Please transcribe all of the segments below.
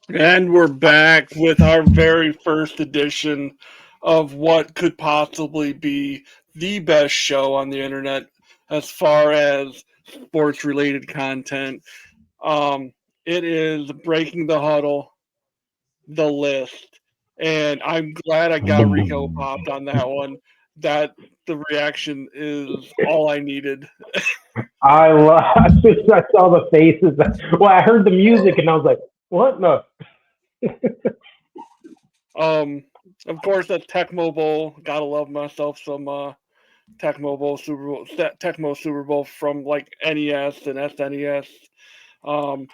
And we're back with our very first edition of what could possibly be the best show on the internet as far as sports related content. Um, it is Breaking the Huddle, the list. And I'm glad I got Boom, Rico boom. popped on that one. That the reaction is all I needed. As soon as I saw the faces, well, I heard the music and I was like, "What the?" Um, of course, that's Tecmo Bowl. Gotta love myself some Tecmo Super Bowl from like NES and SNES. Um,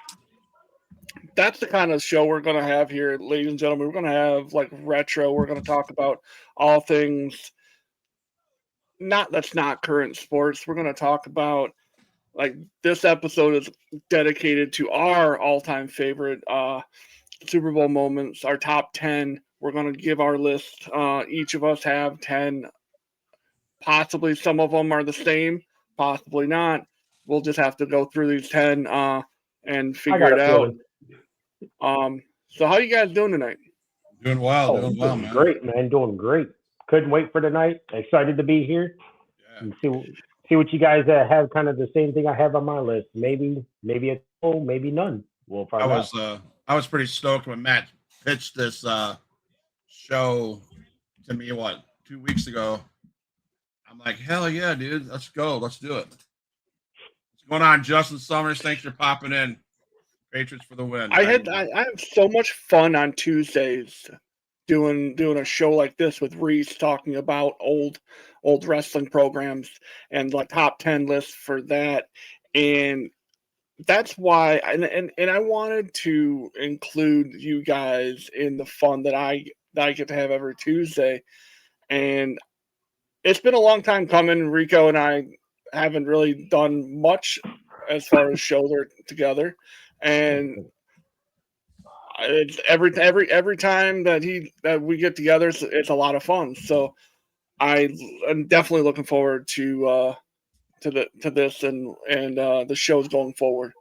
that's the kind of show we're gonna have here, ladies and gentlemen. We're gonna have like retro. We're gonna talk about all things not that's not current sports. We're gonna talk about like this episode is dedicated to our all-time favorite Super Bowl moments, our top 10. We're gonna give our list. Each of us have 10. Possibly some of them are the same, possibly not. We'll just have to go through these 10 and I figure got it a out. feeling. So how you guys doing tonight? Oh, Doing well, doing man. great, man. Doing great. Couldn't wait for tonight. Excited to be here Yeah, and see what you guys have. Kind of the same thing I have on my list. Maybe a couple, maybe none. We'll I find out. was uh, I was pretty stoked when Matt pitched this show to me. What 2 weeks ago? I'm like, hell yeah, dude, let's go, let's do it. What's going on, Justin Summers? Thanks for popping in. Patriots for the win. I How you had doing? I have so much fun on Tuesdays doing a show like this with Reese talking about old wrestling programs and like top 10 lists for that. And that's why and I wanted to include you guys in the fun that I get to have every Tuesday. And it's been a long time coming. Rico and I haven't really done much as far as shows are together, and it's every time that we get together, it's a lot of fun. So I'm definitely looking forward to this and the shows going forward.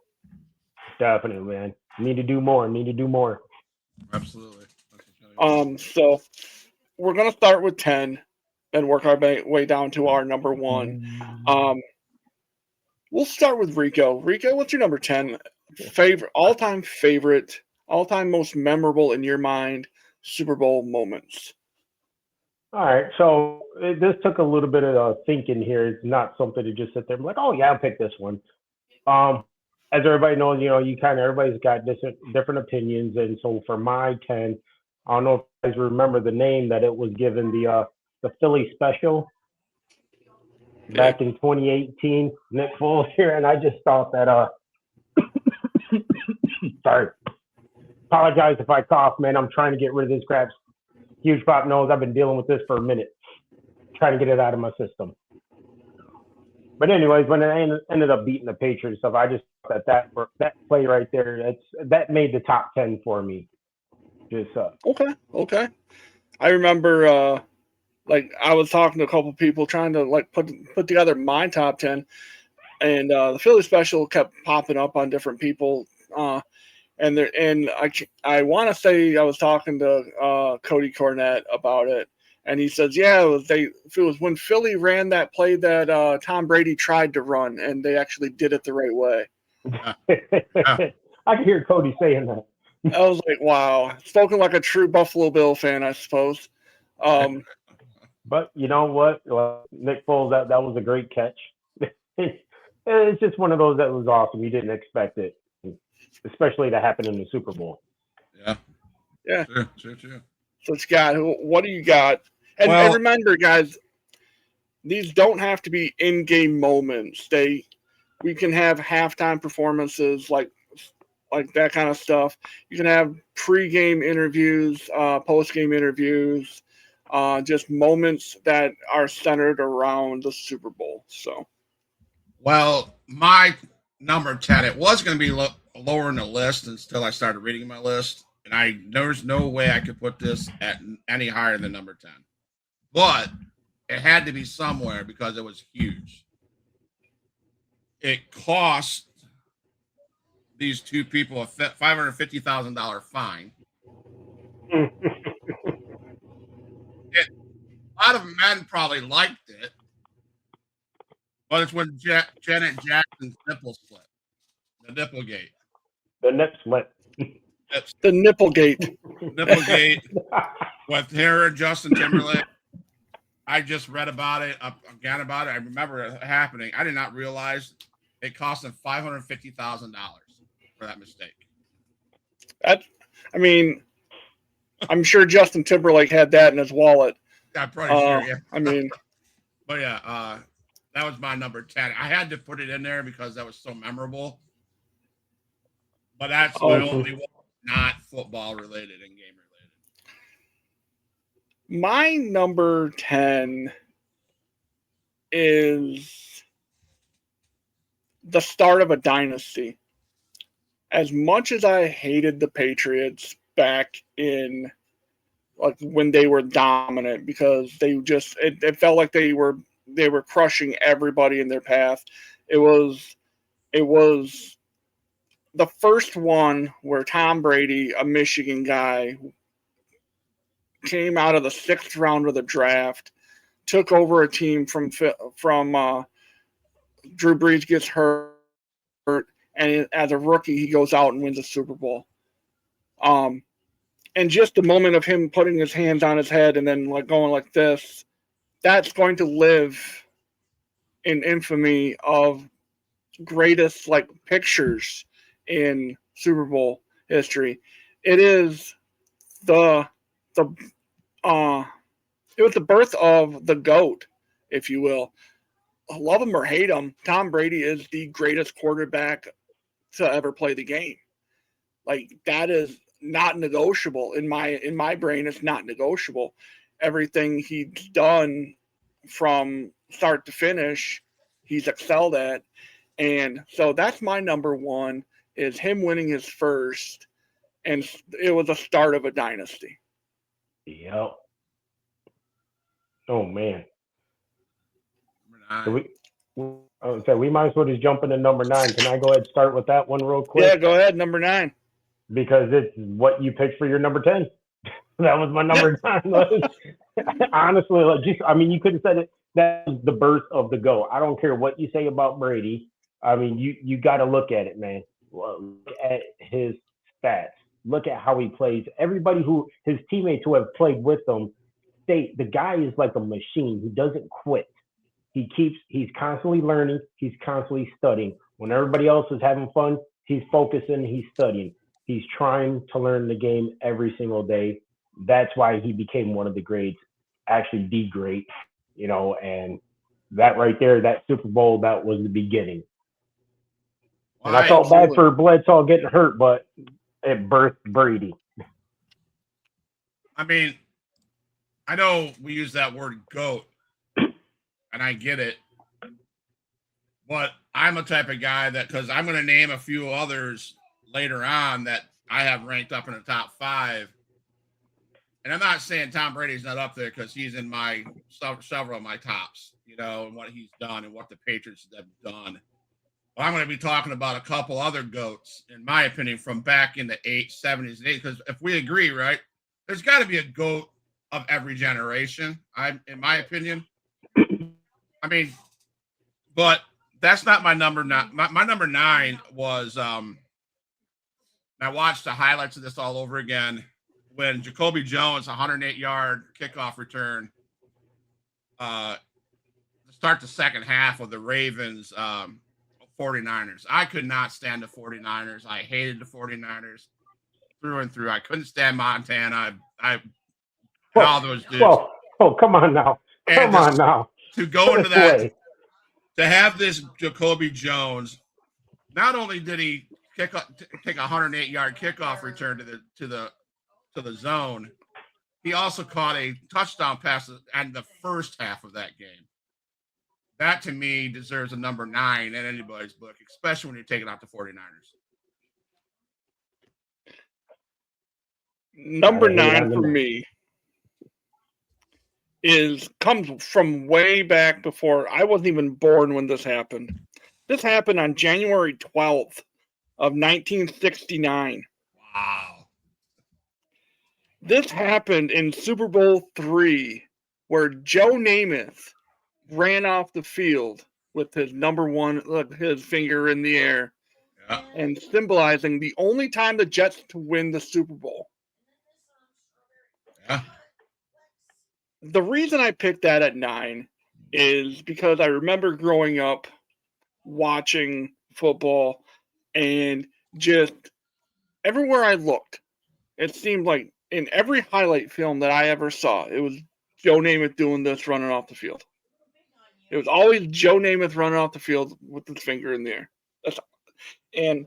Definitely, man. Need to do more. Need to do more. Absolutely. That's what you want. So we're gonna start with 10 and work our way down to our number one. Um, we'll start with Rico. Rico, what's your number 10 favorite, all time most memorable in your mind Super Bowl moments? All right, so this took a little bit of thinking here. It's not something to just sit there and be like, "Oh yeah, I'll pick this one." Um, as everybody knows, you kind of everybody's got different opinions, and so for my 10, I don't know if you guys remember the name that it was given the Philly special Okay. back in 2018. Nick Foles here, and I just thought that sorry, apologize if I cough, man. I'm trying to get rid of this crap. Huge pop nose. I've been dealing with this for a minute, trying to get it out of my system. But anyways, when it ended up beating the Patriots stuff, I just thought that play right there, that made the top 10 for me. Just Okay. Okay. I remember like I was talking to a couple people trying to like put together my top 10 and the Philly special kept popping up on different people and I want to say I was talking to Cody Cornett about it, and he says, "Yeah, it was when Philly ran that play that Tom Brady tried to run, and they actually did it the right way." Yeah, yeah. I can hear Cody saying that. I was like, "Wow, spoken like a true Buffalo Bill fan, I suppose." Um, But you know what? Nick Foles, that was a great catch. It's just one of those that was awesome. You didn't expect it, especially to happen in the Super Bowl. Yeah. yeah. Sure. So Scott, what do you got? And Well, remember, guys, these don't have to be in-game moments. We can have halftime performances like that kind of stuff. You can have pre-game interviews, post-game interviews, just moments that are centered around the Super Bowl. So my number 10, it was going to be lower in the list until I started reading my list. And there's no way I could put this at any higher than number 10. But it had to be somewhere because it was huge. It cost these two people a $550,000 fine. A lot of men probably liked it, but it's when Janet Jackson's nipple split, the nipple gate. The nip slip. The Nipplegate. Nipplegate with her and Justin Timberlake. I just read about it, again about it. I remember it happening. I did not realize it cost them $550,000 for that mistake. I mean, I'm sure Justin Timberlake had that in his wallet. I'm pretty sure, yeah. I mean, but yeah, that was my number 10. I had to put it in there because that was so memorable. But that's my only one, not football related and game related. My number 10 is the start of a dynasty. As much as I hated the Patriots back in like when they were dominant, because they just it felt like they were crushing everybody in their path. It was the first one where Tom Brady, a Michigan guy, came out of the 6th round of the draft, took over a team from Drew Brees gets hurt, and as a rookie he goes out and wins a Super Bowl. And just the moment of him putting his hands on his head and then like going like this, that's going to live in infamy of greatest like pictures in Super Bowl history. It is it was the birth of the GOAT, if you will. Love him or hate him, Tom Brady is the greatest quarterback to ever play the game. Like, that is not negotiable in my brain. It's not negotiable. Everything he's done from start to finish, he's excelled at. And so that's my number 1, is him winning his first, and it was the start of a dynasty. Yep. Oh man. So we might as well just jump into number 9. Can I go ahead and start with that one real quick? Yeah, go ahead. Number 9. Because it's what you picked for your number 10. That was my number 9. Honestly, like, just, I mean, you could have said it. That was the birth of the GOAT. I don't care what you say about Brady. I mean, you got to look at it, man. Look at his stats. Look at how he plays. Everybody his teammates who have played with him, the guy is like a machine. He doesn't quit. He's constantly learning. He's constantly studying. When everybody else is having fun, he's focusing. He's studying. He's trying to learn the game every single day. That's why he became one of the greats, actually the great, and that right there, that Super Bowl, that was the beginning. And I felt bad for Bledsoe getting hurt, but it birthed Brady. I mean, I know we use that word GOAT, and I get it, but I'm a type of guy that, because I'm going to name a few others later on that I have ranked up in the top 5. And I'm not saying Tom Brady's not up there, because he's in my several of my tops, and what he's done and what the Patriots have done. But I'm going to be talking about a couple other GOATs, in my opinion, from back in the 70s and 80s. Because if we agree, right, there's got to be a GOAT of every generation, in my opinion. I mean, but that's not my number 9. My number 9 was, I watched the highlights of this all over again, when Jacoby Jones, 108-yard kickoff return, to start the second half of the Ravens 49ers. I could not stand the 49ers. I hated the 49ers through and through. I couldn't stand Montana. All those dudes. Come on now. Come on now. To go into that, to have this Jacoby Jones, not only did he take a 108-yard kickoff return to the zone, he also caught a touchdown pass in the first half of that game. That, to me, deserves a number 9 in anybody's book, especially when you're taking out the 49ers. Number 9 for me comes from way back before I wasn't even born when this happened. This happened on January 12th of 1969. Wow. This happened in Super Bowl III, where Joe Namath ran off the field with his number one, his finger in the air, Yeah. and symbolizing the only time the Jets to win the Super Bowl. Yeah. The reason I picked that at 9 is because I remember growing up watching football and just everywhere I looked, it seemed like in every highlight film that I ever saw, it was Joe Namath doing this running off the field. It was always Joe Namath running off the field with his finger in the air. And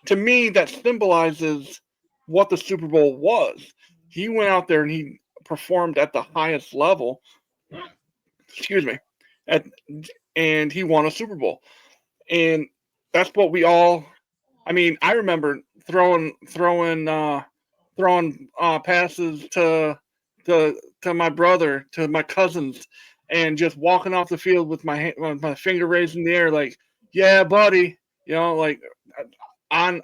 to me, that symbolizes what the Super Bowl was. He went out there and he performed at the highest level. Excuse me. And he won a Super Bowl. And that's what we all. I mean, I remember throwing passes to my brother, to my cousins, and just walking off the field with my finger raised in the air, like, yeah, buddy, like on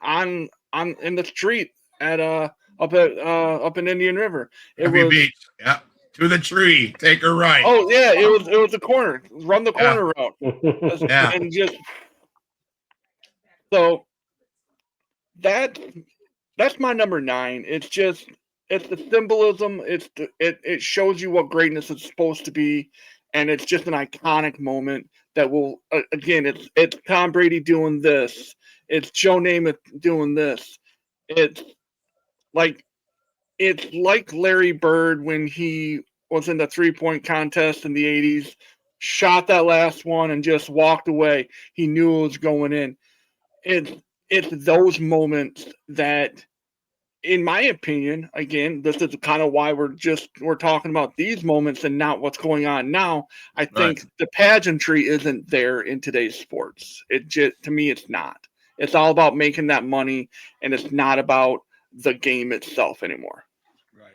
in the street at up in Indian River. It was Beach. Yeah. To the tree. Take a right. Oh yeah, it was the corner. Run the corner route. Yeah. And just so that's my number 9. It's the symbolism. It shows you what greatness is supposed to be, and it's just an iconic moment that will again. It's Tom Brady doing this. It's Joe Namath doing this. It's like Larry Bird when he was in the 3-point contest in the 80s, shot that last one and just walked away. He knew it was going in. It's those moments that, in my opinion, again, this is kind of why we're talking about these moments and not what's going on now. I think the pageantry isn't there in today's sports. To me, it's not. It's all about making that money, and it's not about the game itself anymore. Right.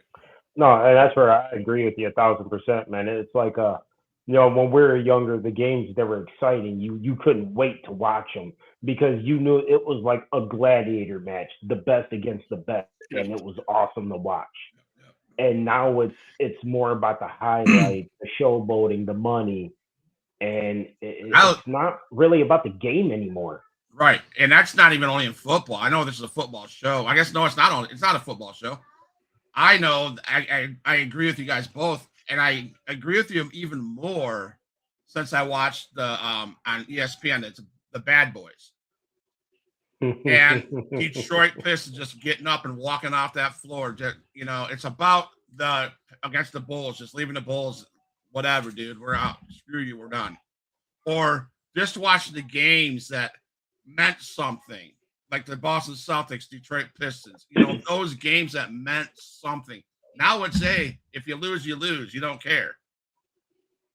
No, and that's where I agree with you 1,000%, man. It's like when we were younger, the games that were exciting, you couldn't wait to watch them because you knew it was like a gladiator match, the best against the best, and it was awesome to watch. And now it's more about the highlight, the showboating, the money, and it's not really about the game anymore. Right, and that's not even only in football. I know this is a football show. I guess no, it's not. It's not a football show. I know. I agree with you guys both, and I agree with you even more since I watched the on ESPN. It's the Bad Boys, and Detroit Pistons just getting up and walking off that floor. Just, it's about against the Bulls, just leaving the Bulls. Whatever, dude, we're out. Screw you, we're done. Or just watching the games that meant something, like the Boston Celtics, Detroit Pistons, those games that meant something. Now it's if you lose, you lose. You don't care.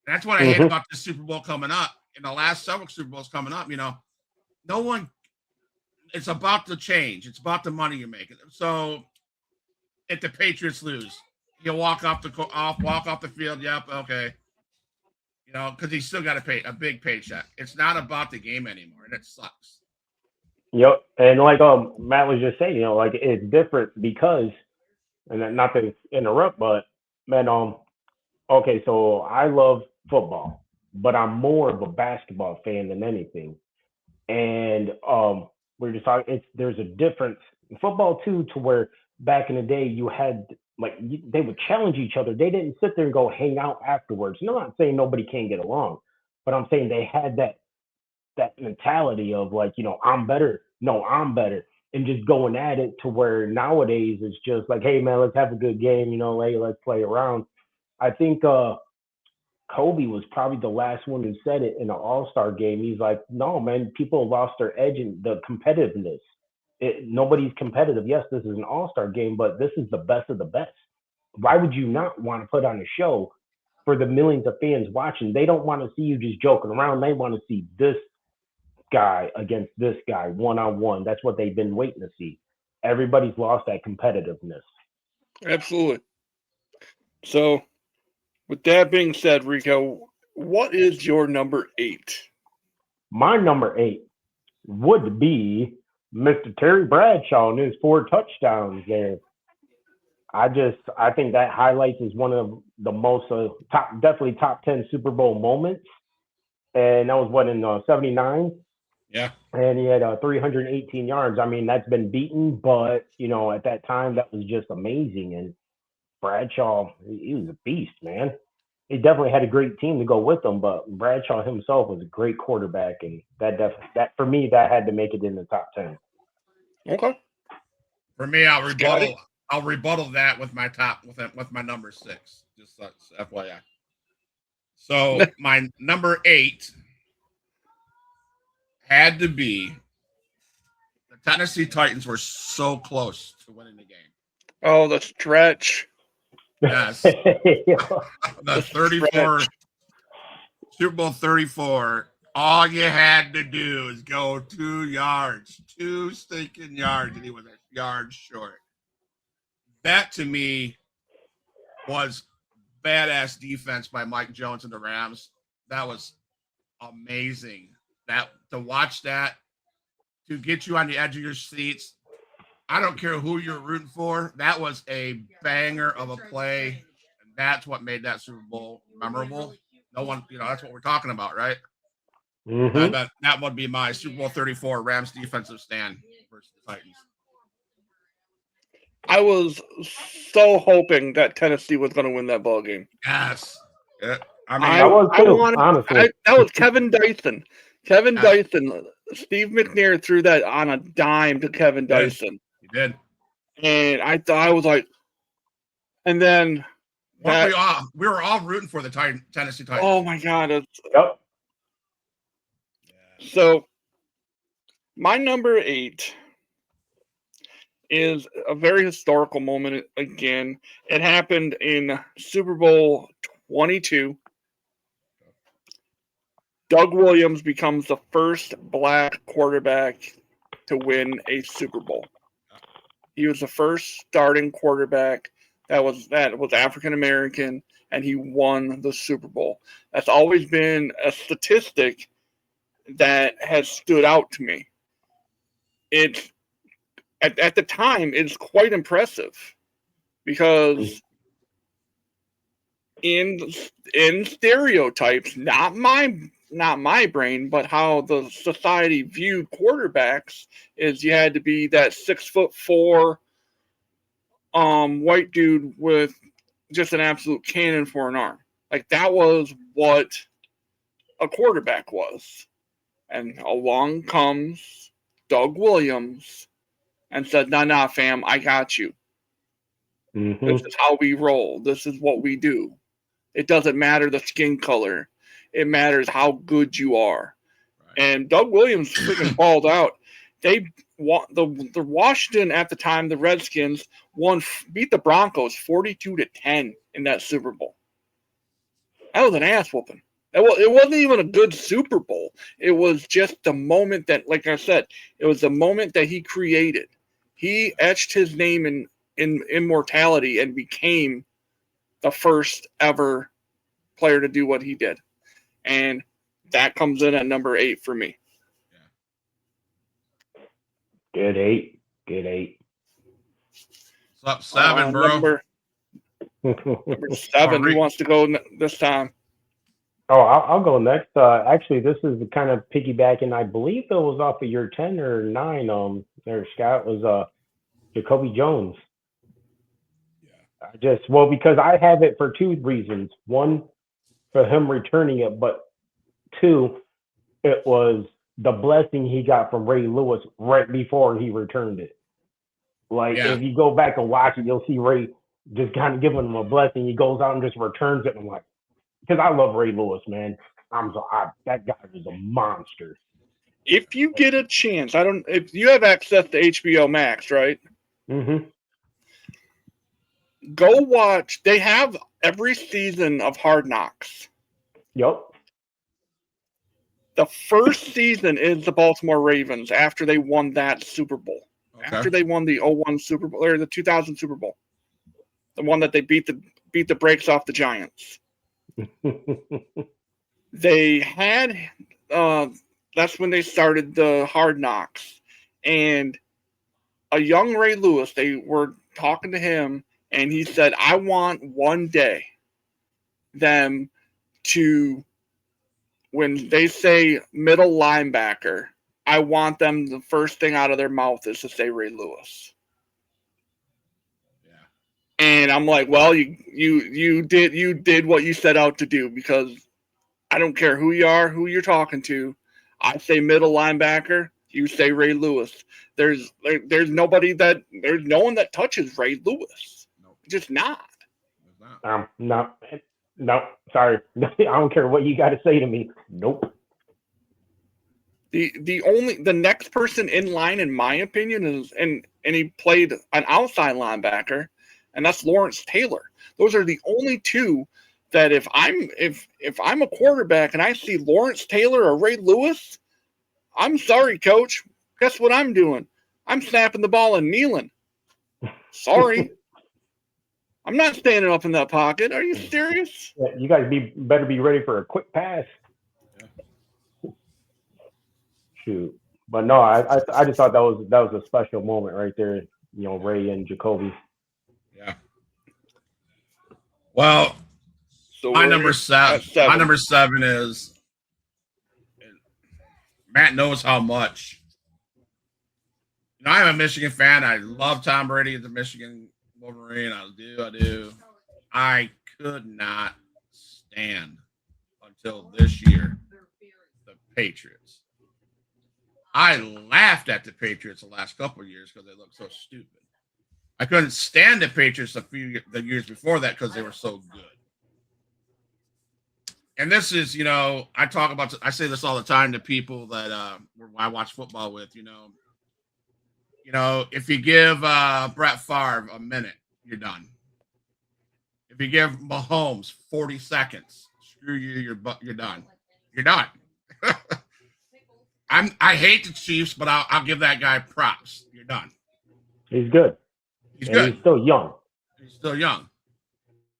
And that's what I hate about this Super Bowl coming up. In the last several Super Bowls coming up, no one, it's about the change. It's about the money you're making. So if the Patriots lose, you walk off the field. Yep. Okay. Because he's still got to pay a big paycheck. It's not about the game anymore, and it sucks. Yep, and like Matt was just saying, like it's different because, and not to interrupt, but man, okay, so I love football, but I'm more of a basketball fan than anything, and we're just talking. There's a difference in football too, to where back in the day you had they would challenge each other. They didn't sit there and go hang out afterwards. I'm not saying nobody can't get along, but I'm saying they had that mentality of like, I'm better. No, I'm better. And just going at it, to where nowadays it's just like, hey man, let's have a good game, hey, let's play around. I think Kobe was probably the last one who said it in an All-Star game. He's like, no man, people lost their edge in the competitiveness. Nobody's competitive. Yes, this is an All-Star game, but this is the best of the best. Why would you not want to put on a show for the millions of fans watching? They don't want to see you just joking around. They want to see this guy against this guy one-on-one. That's what they've been waiting to see. Everybody's lost that competitiveness. Absolutely. So, with that being said, Rico, what is your number 8? My number 8 would be Mr. Terry Bradshaw and his 4 touchdowns there. I think that highlights is one of the most definitely top 10 Super Bowl moments. And that was what in '79. Yeah. And he had 318 yards. I mean, that's been beaten, but at that time that was just amazing. And Bradshaw, he was a beast, man. He definitely had a great team to go with him, but Bradshaw himself was a great quarterback, and that for me that had to make it in the top 10. Okay. For me, I'll rebuttal that with my with my number 6. Just FYI. So my number 8 had to be the Tennessee Titans were so close to winning the game. Oh, the stretch. Yes. The 34 Super Bowl 34. All you had to do is go 2 yards, 2 stinking yards, and he was a yard short. That to me was badass defense by Mike Jones and the Rams. That was amazing. That to watch that, to get you on the edge of your seats. I don't care who you're rooting for. That was a banger of a play. And that's what made that Super Bowl memorable. No one, that's what we're talking about, right? Mm-hmm. That would be my Super Bowl 34 Rams defensive stand versus the Titans. I was so hoping that Tennessee was going to win that ball game. Yes. Yeah. that was too, honestly. That was Kevin Dyson. Kevin Dyson. Steve McNair threw that on a dime to Kevin Dyson. He did. And I thought, I was like, and then we were all rooting for the Tennessee Titans. Oh my God. Yep. So my number 8 is a very historical moment again. It happened in Super Bowl 22. Doug Williams becomes the first black quarterback to win a Super Bowl. He was the first starting quarterback that was African American, and he won the Super Bowl. That's always been a statistic that has stood out to me. It's at the time it's quite impressive because in stereotypes, not my brain, but how the society viewed quarterbacks is you had to be that 6'4" white dude with just an absolute cannon for an arm. Like that was what a quarterback was. And along comes Doug Williams and said, nah, fam, I got you. Mm-hmm. This is how we roll. This is what we do. It doesn't matter the skin color. It matters how good you are. Right. And Doug Williams freaking balled out. The Washington at the time, the Redskins beat the Broncos 42-10 in that Super Bowl. That was an ass whooping. It wasn't even a good Super Bowl. It was just the moment that, like I said, it was the moment that he created. He etched his name in immortality and became the first ever player to do what he did. And that comes in at number 8 for me. Good 8. What's up, 7, bro? Number 7. Who wants to go this time? Oh, I'll go next. Actually, this is kind of piggybacking. I believe it was off of your 10 or 9. There, Scott, was Jacoby Jones. Yeah. Because I have it for 2 reasons. One, for him returning it, but 2, it was the blessing he got from Ray Lewis right before he returned it. If you go back and watch it, you'll see Ray just kind of giving him a blessing. He goes out and just returns it. And I'm like, because I love Ray Lewis, man. That guy was a monster. If you get a chance, if you have access to HBO Max, right? Mm-hmm. Go watch. They have every season of Hard Knocks. Yep. The first season is the Baltimore Ravens after they won that Super Bowl. Okay. After they won the 01 Super Bowl or the 2000 Super Bowl. The one that they beat the brakes off the Giants. They had that's when they started the Hard Knocks. And a young Ray Lewis, they were talking to him, and he said, I want one day them to, when they say middle linebacker, I want them, the first thing out of their mouth is to say Ray Lewis. Yeah. And I'm like, well, you did what you set out to do, because I don't care who you are, who you're talking to. I say middle linebacker, you say Ray Lewis. There's nobody that, there's no one that touches Ray Lewis. Nope. Just not. It's not. No, sorry. I don't care what you got to say to me. Nope. The next person in line, in my opinion, is, and he played an outside linebacker, and that's Lawrence Taylor. Those are the only two that if I'm a quarterback and I see Lawrence Taylor or Ray Lewis, I'm sorry, coach. Guess what I'm doing? I'm snapping the ball and kneeling. Sorry. I'm not standing up in that pocket. Are you serious? Yeah, you guys better be ready for a quick pass. Yeah. Shoot. But no, I just thought that was a special moment right there. You know, Ray and Jacoby. Yeah. Well, So my number seven. My number 7 is, Matt knows how much. You know, I'm a Michigan fan. I love Tom Brady as a Michigan Wolverine. I do. I could not stand until this year the Patriots. I laughed at the Patriots the last couple of years because they looked so stupid. I couldn't stand the Patriots the years before that because they were so good. And this is, you know, I say this all the time to people that I watch football with, you know, if you give Brett Favre a minute, you're done. If you give Mahomes 40 seconds, screw you, you're done. You're done. I hate the Chiefs, but I'll give that guy props. You're done. He's good. He's and good. He's still young. He's still young.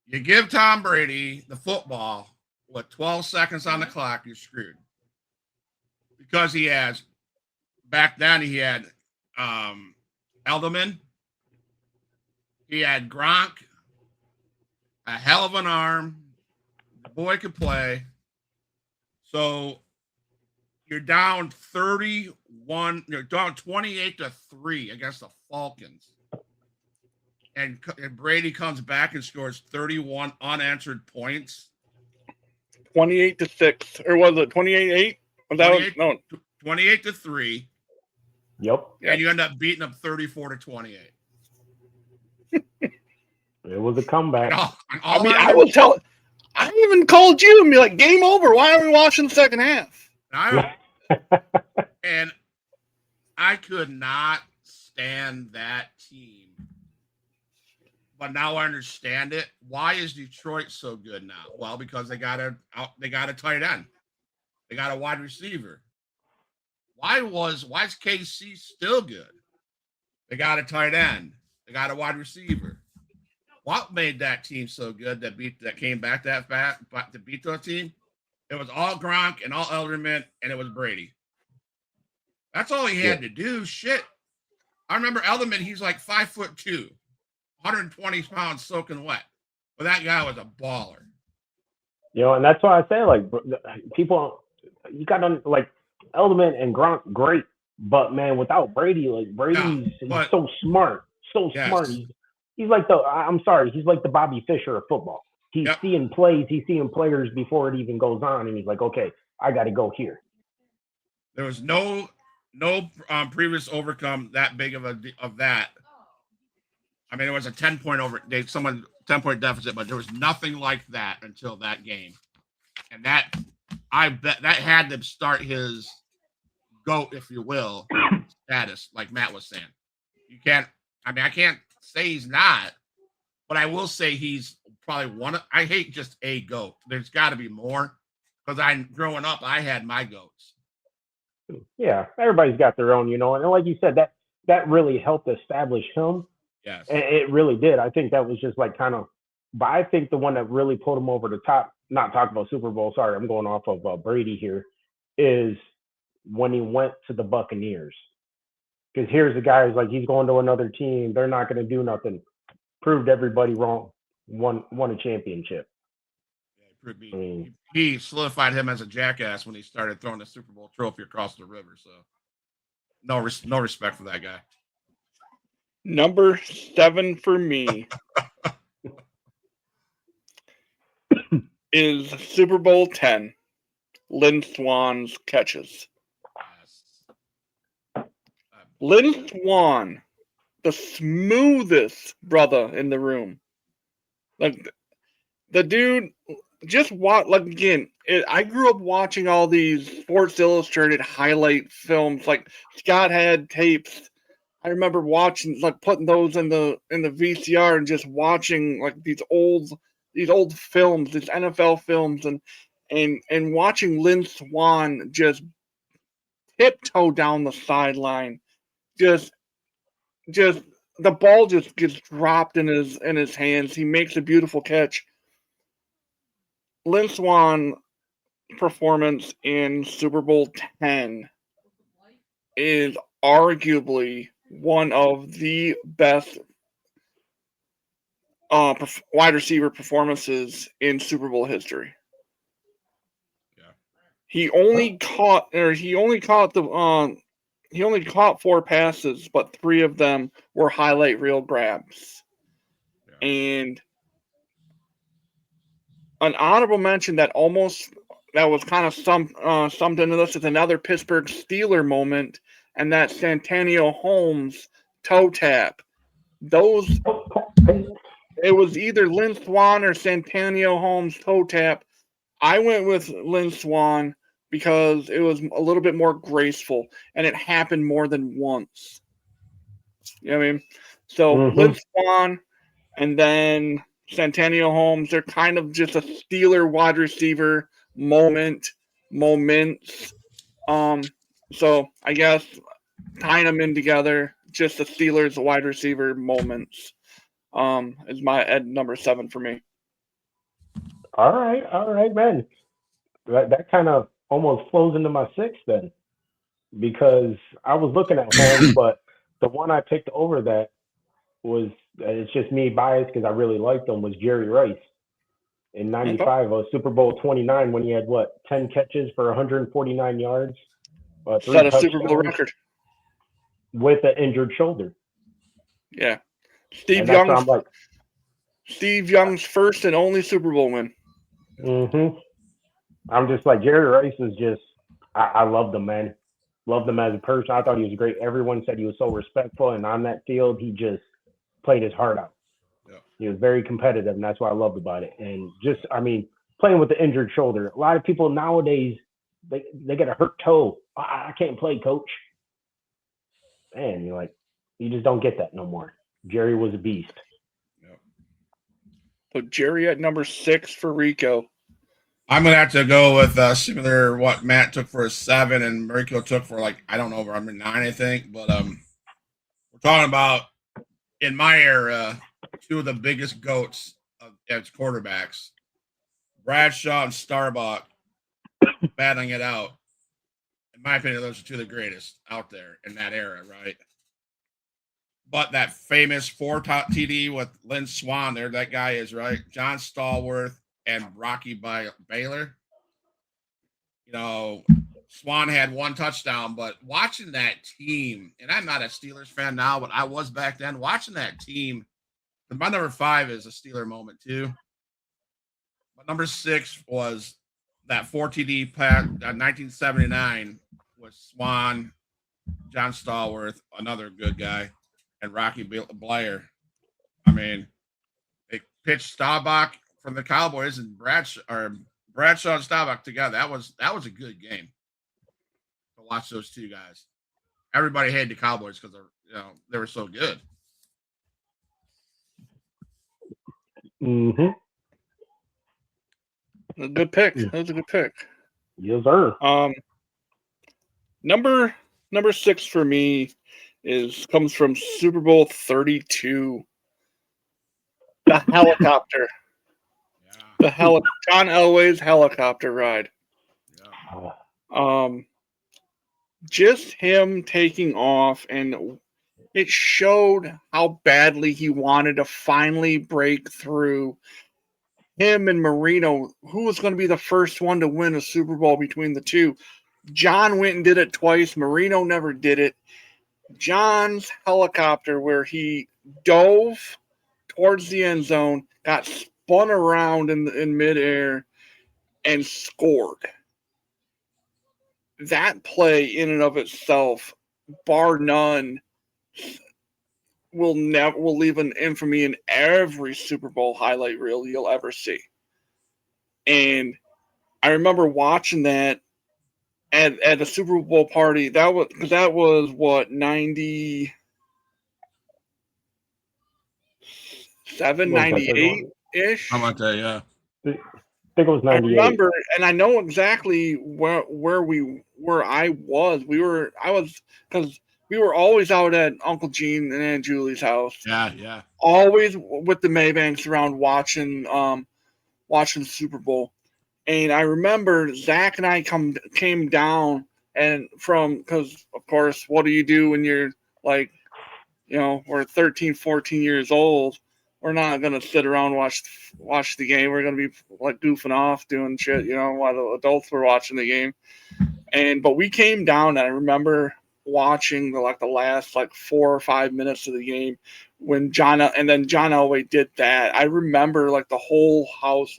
You give Tom Brady the football with 12 seconds on the clock, you're screwed. Because he has, back then he had Edelman, he had Gronk, a hell of an arm. The boy could play. So you're down 31, you're down 28-3 against the Falcons. And Brady comes back and scores 31 unanswered points. 28-6, or was it 28-8? That was no 28-3. Yep. And you end up beating them 34-28. It was a comeback. I even called you and be like, game over. Why are we watching the second half? And I could not stand that team. But now I understand it. Why is Detroit so good now? Well, because they got a tight end. They got a wide receiver. Why is KC still good? They got a tight end. They got a wide receiver. What made that team so good that came back that fast to beat the team? It was all Gronk and all Edelman, and it was Brady. That's all he had to do. Shit. I remember Edelman, he's like 5'2", 120 pounds soaking wet. But that guy was a baller. You know, and that's why I say, like, people, you got to, like, Edelman and Gronk, great. But, man, without Brady, like, Brady's he's so smart. So smart. He's like he's like the Bobby Fischer of football. He's seeing plays, he's seeing players before it even goes on, and he's like, okay, I got to go here. There was no previous overcome that big of that. I mean, it was a 10-point 10-point deficit, but there was nothing like that until that game. And that, I bet that had to start his GOAT, if you will, status, like Matt was saying. I can't say he's not, but I will say he's probably I hate just a GOAT. There's got to be more, because growing up, I had my GOATs. Yeah, everybody's got their own, you know, and like you said, that really helped establish him. Yes, and it really did. I think that was just like kind of, but I think the one that really put him over the top, not talking about Super Bowl, sorry, I'm going off of Brady here, is when he went to the Buccaneers. Because here's a guy who's like, he's going to another team. They're not going to do nothing. Proved everybody wrong. Won a championship. I mean, he solidified him as a jackass when he started throwing the Super Bowl trophy across the river. So no respect for that guy. Number 7 for me is Super Bowl 10. Lynn Swann's catches. Yes. Lynn Swann, the smoothest brother in the room. Like the dude, just watch. Like again, I grew up watching all these Sports Illustrated highlight films. Like Scott had tapes. I remember watching, like putting those in the VCR and just watching like these old films, these NFL films, and watching Lynn Swann just tiptoe down the sideline, just the ball just gets dropped in his hands. He makes a beautiful catch. Lynn Swann performance in Super Bowl 10 is arguably one of the best wide receiver performances in Super Bowl history. Yeah. He only caught 4 passes, but 3 of them were highlight reel grabs. Yeah. And an honorable mention that was kind of summed into this is another Pittsburgh Steeler moment, and that Santonio Holmes toe tap. It was either Lynn Swann or Santonio Holmes toe tap. I went with Lynn Swann because it was a little bit more graceful, and it happened more than once. You know what I mean? So Lynn Swann, and then Santonio Holmes, they're kind of just a Steeler wide receiver moments. So I guess tying them in together, just the Steelers wide receiver moments, is my at number 7 for me. All right, man. That kind of almost flows into my 6 then, because I was looking at Holmes, but the one I picked over that was, it's just me biased because I really liked him, was Jerry Rice in '95, Super Bowl 29, when he had 10 catches for 149 yards, 3 set a touchdowns Super Bowl record with an injured shoulder. Yeah, Steve Young's first and only Super Bowl win. I'm just like, Jerry Rice is just, I loved him, man. Loved him as a person. I thought he was great. Everyone said he was so respectful, and on that field, he just played his heart out. Yeah. He was very competitive, and that's what I loved about it. And just, I mean, playing with the injured shoulder. A lot of people nowadays, they get a hurt toe. I can't play, coach. Man, you're like, you just don't get that no more. Jerry was a beast. Yeah. So Jerry at number 6 for Rico. I'm gonna have to go with similar what Matt took for a 7 and Rico took for I don't know, number 9, I think. But we're talking about, in my era, 2 of the biggest goats as quarterbacks, Bradshaw and Starbuck, battling it out. In my opinion, those are 2 of the greatest out there in that era, right? But that famous 4 TD with Lynn Swann, there that guy is, right? John Stallworth and Rocky Baylor. You know, Swann had 1 touchdown, but watching that team, and I'm not a Steelers fan now, but I was back then, watching that team, my number 5 is a Steeler moment too. But number 6 was that 4 TD pass, 1979 with Swann, John Stallworth, another good guy, and Rocky Blair. I mean, they pitched Staubach from the Cowboys and Bradshaw and Staubach together. That was a good game to watch those 2 guys. Everybody hated the Cowboys because they were so good. A good pick. That was a good pick. Yes, sir. Number 6 for me comes from Super Bowl 32. The helicopter. John Elway's helicopter ride. Yeah. just him taking off, and it showed how badly he wanted to finally break through. Him and Marino, who was going to be the first one to win a Super Bowl between the two? John went and did it twice. Marino never did it. John's helicopter, where he dove towards the end zone, got spun around in midair, and scored. That play, in and of itself, bar none, will leave an infamy in every Super Bowl highlight reel you'll ever see. And I remember watching that at a Super Bowl party. That was what, 97, 98 ish. How about that? Yeah. I think it was 98. I remember, and I know exactly where I was. Because we were always out at Uncle Gene and Aunt Julie's house. Yeah, yeah. Always with the Maybanks around watching the Super Bowl. And I remember Zach and I came down, and because of course, what do you do when you're like, we're 13, 14 years old? We're not gonna sit around and watch the game. We're gonna be like goofing off, doing shit, while the adults were watching the game. But we came down, and I remember watching the last 4 or 5 minutes of the game when John Elway did that. I remember the whole house,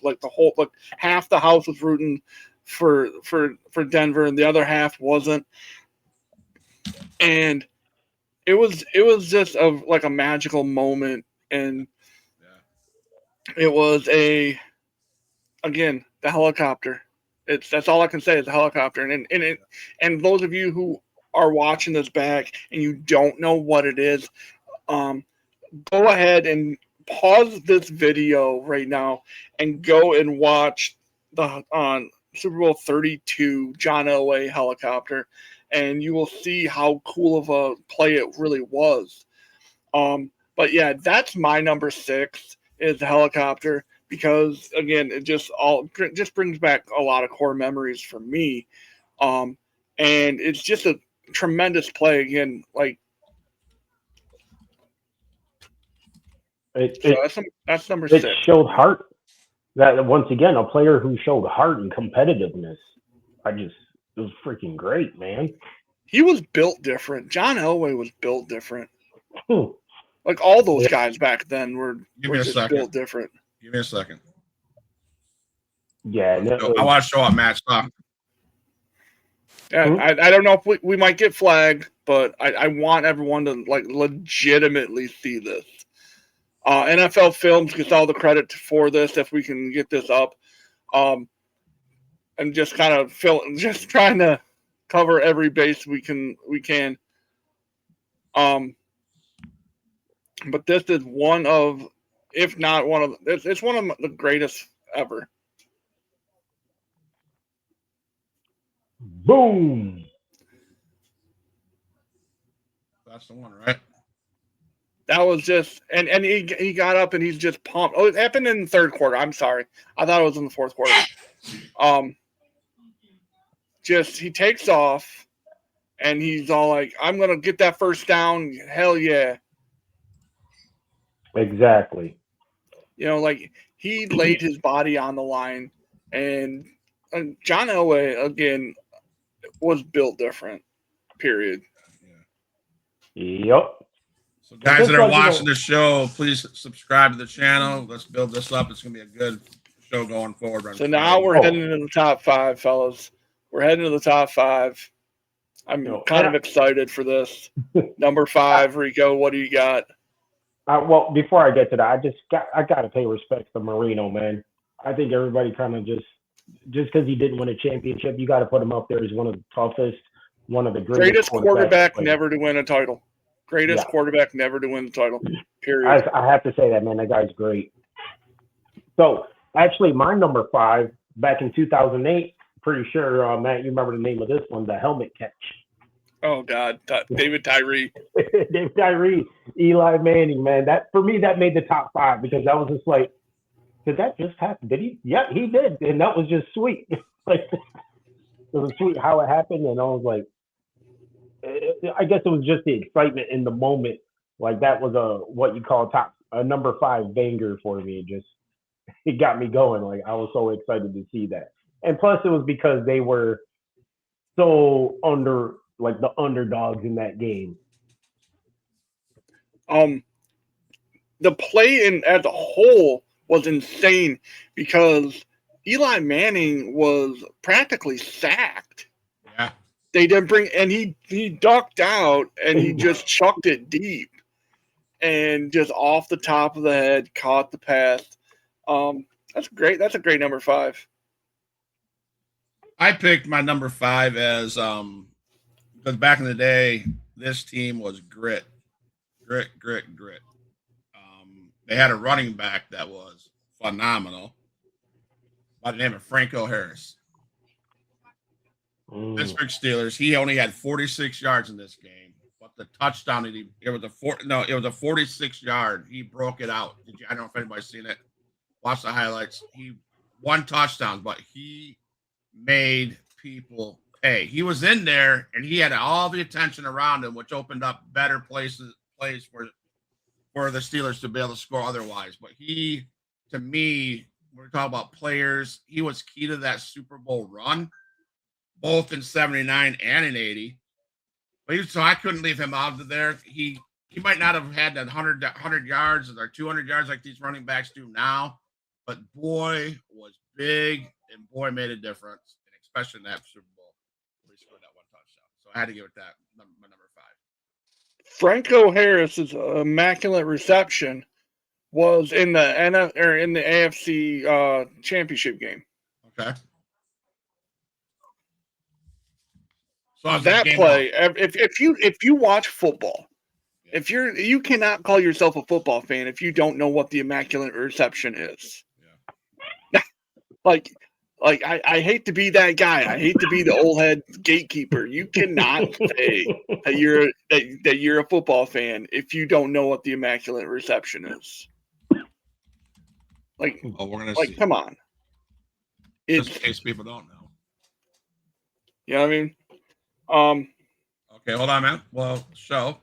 half the house was rooting for Denver, and the other half wasn't. And it was just a magical moment, and it was the helicopter. That's all I can say is the helicopter. And those of you who are watching this back and you don't know what it is, go ahead and pause this video right now and go and watch the Super Bowl 32 John Elway helicopter, and you will see how cool of a play it really was. But yeah, that's my number 6 is the helicopter, because again, it just brings back a lot of core memories for me. And it's just a tremendous play again. That's number 6. It showed heart. That once again, a player who showed heart and competitiveness. It was freaking great, man. He was built different. John Elway was built different. All those guys back then were just built different. Give me a second. Yeah, I want to show up Matt's talk. Yeah, I don't know if we might get flagged, but I want everyone to legitimately see this. NFL Films gets all the credit for this if we can get this up, and just kind of just trying to cover every base we can. But this is one of, if not one of, it's one of the greatest ever. Boom. That's the one, right? That was just, and he got up and he's just pumped. Oh, it happened in the third quarter. I'm sorry. I thought it was in the fourth quarter. He takes off and he's all like, I'm going to get that first down. Hell yeah. Exactly. He laid his body on the line, and John Elway, again, was built different, period. Yep. So guys that are watching the show, please subscribe to the channel. Let's build this up. It's going to be a good show going forward. So now we're heading into the top 5, fellas. We're heading to the top 5. I'm kind of excited for this. Number 5, Rico, what do you got? Well, before I get to that, I got to pay respect to Marino, man. I think everybody kind of just because he didn't win a championship, you got to put him up there as one of the toughest, one of the greatest quarterback never to win a title. Greatest quarterback never to win the title, period. I have to say that, man. That guy's great. So, actually, my number 5, back in 2008, pretty sure, Matt, you remember the name of this one, the helmet catch. Oh, God. David Tyree. David Tyree, Eli Manning, man. That, for me, that made the top 5, because that was just like, did that just happen? Did he? Yeah, he did. And that was just sweet. It was sweet how it happened. And I was like, I guess it was just the excitement in the moment. Like that was what you call a number 5 banger for me. It got me going. Like I was so excited to see that. And plus it was because they were so the underdogs in that game. The play in as a whole was insane because Eli Manning was practically sacked. Yeah. They didn't bring, and he ducked out and he just chucked it deep and just off the top of the head caught the pass. That's great. That's a great number 5. I picked my number 5 as because back in the day, this team was grit. They had a running back that was phenomenal by the name of Franco Harris. Pittsburgh Steelers. He only had 46 yards in this game, but the touchdown it was a 46 yard. He broke it out. I don't know if anybody's seen it. Watch the highlights. He won touchdowns, but he made people pay. He was in there and he had all the attention around him, which opened up better plays for the Steelers to be able to score otherwise. But he, to me, we're talking about players, he was key to that Super Bowl run, both in 79 and in 80. So I couldn't leave him out of there. He might not have had that 100 yards or 200 yards like these running backs do now, but boy, was big and boy, made a difference, and especially in that Super Bowl where he scored that one touchdown. So I had to give it that, my number 5. Franco Harris's immaculate reception was in the AFC championship game. Okay. So that play, if you watch football, you cannot call yourself a football fan if you don't know what the immaculate reception is. Yeah. like I hate to be that guy. I hate to be the old head gatekeeper. You cannot say that you're a football fan if you don't know what the immaculate reception is. We're gonna see. Come on. Just in case people don't know. You know what I mean? Okay, hold on, man. Well, show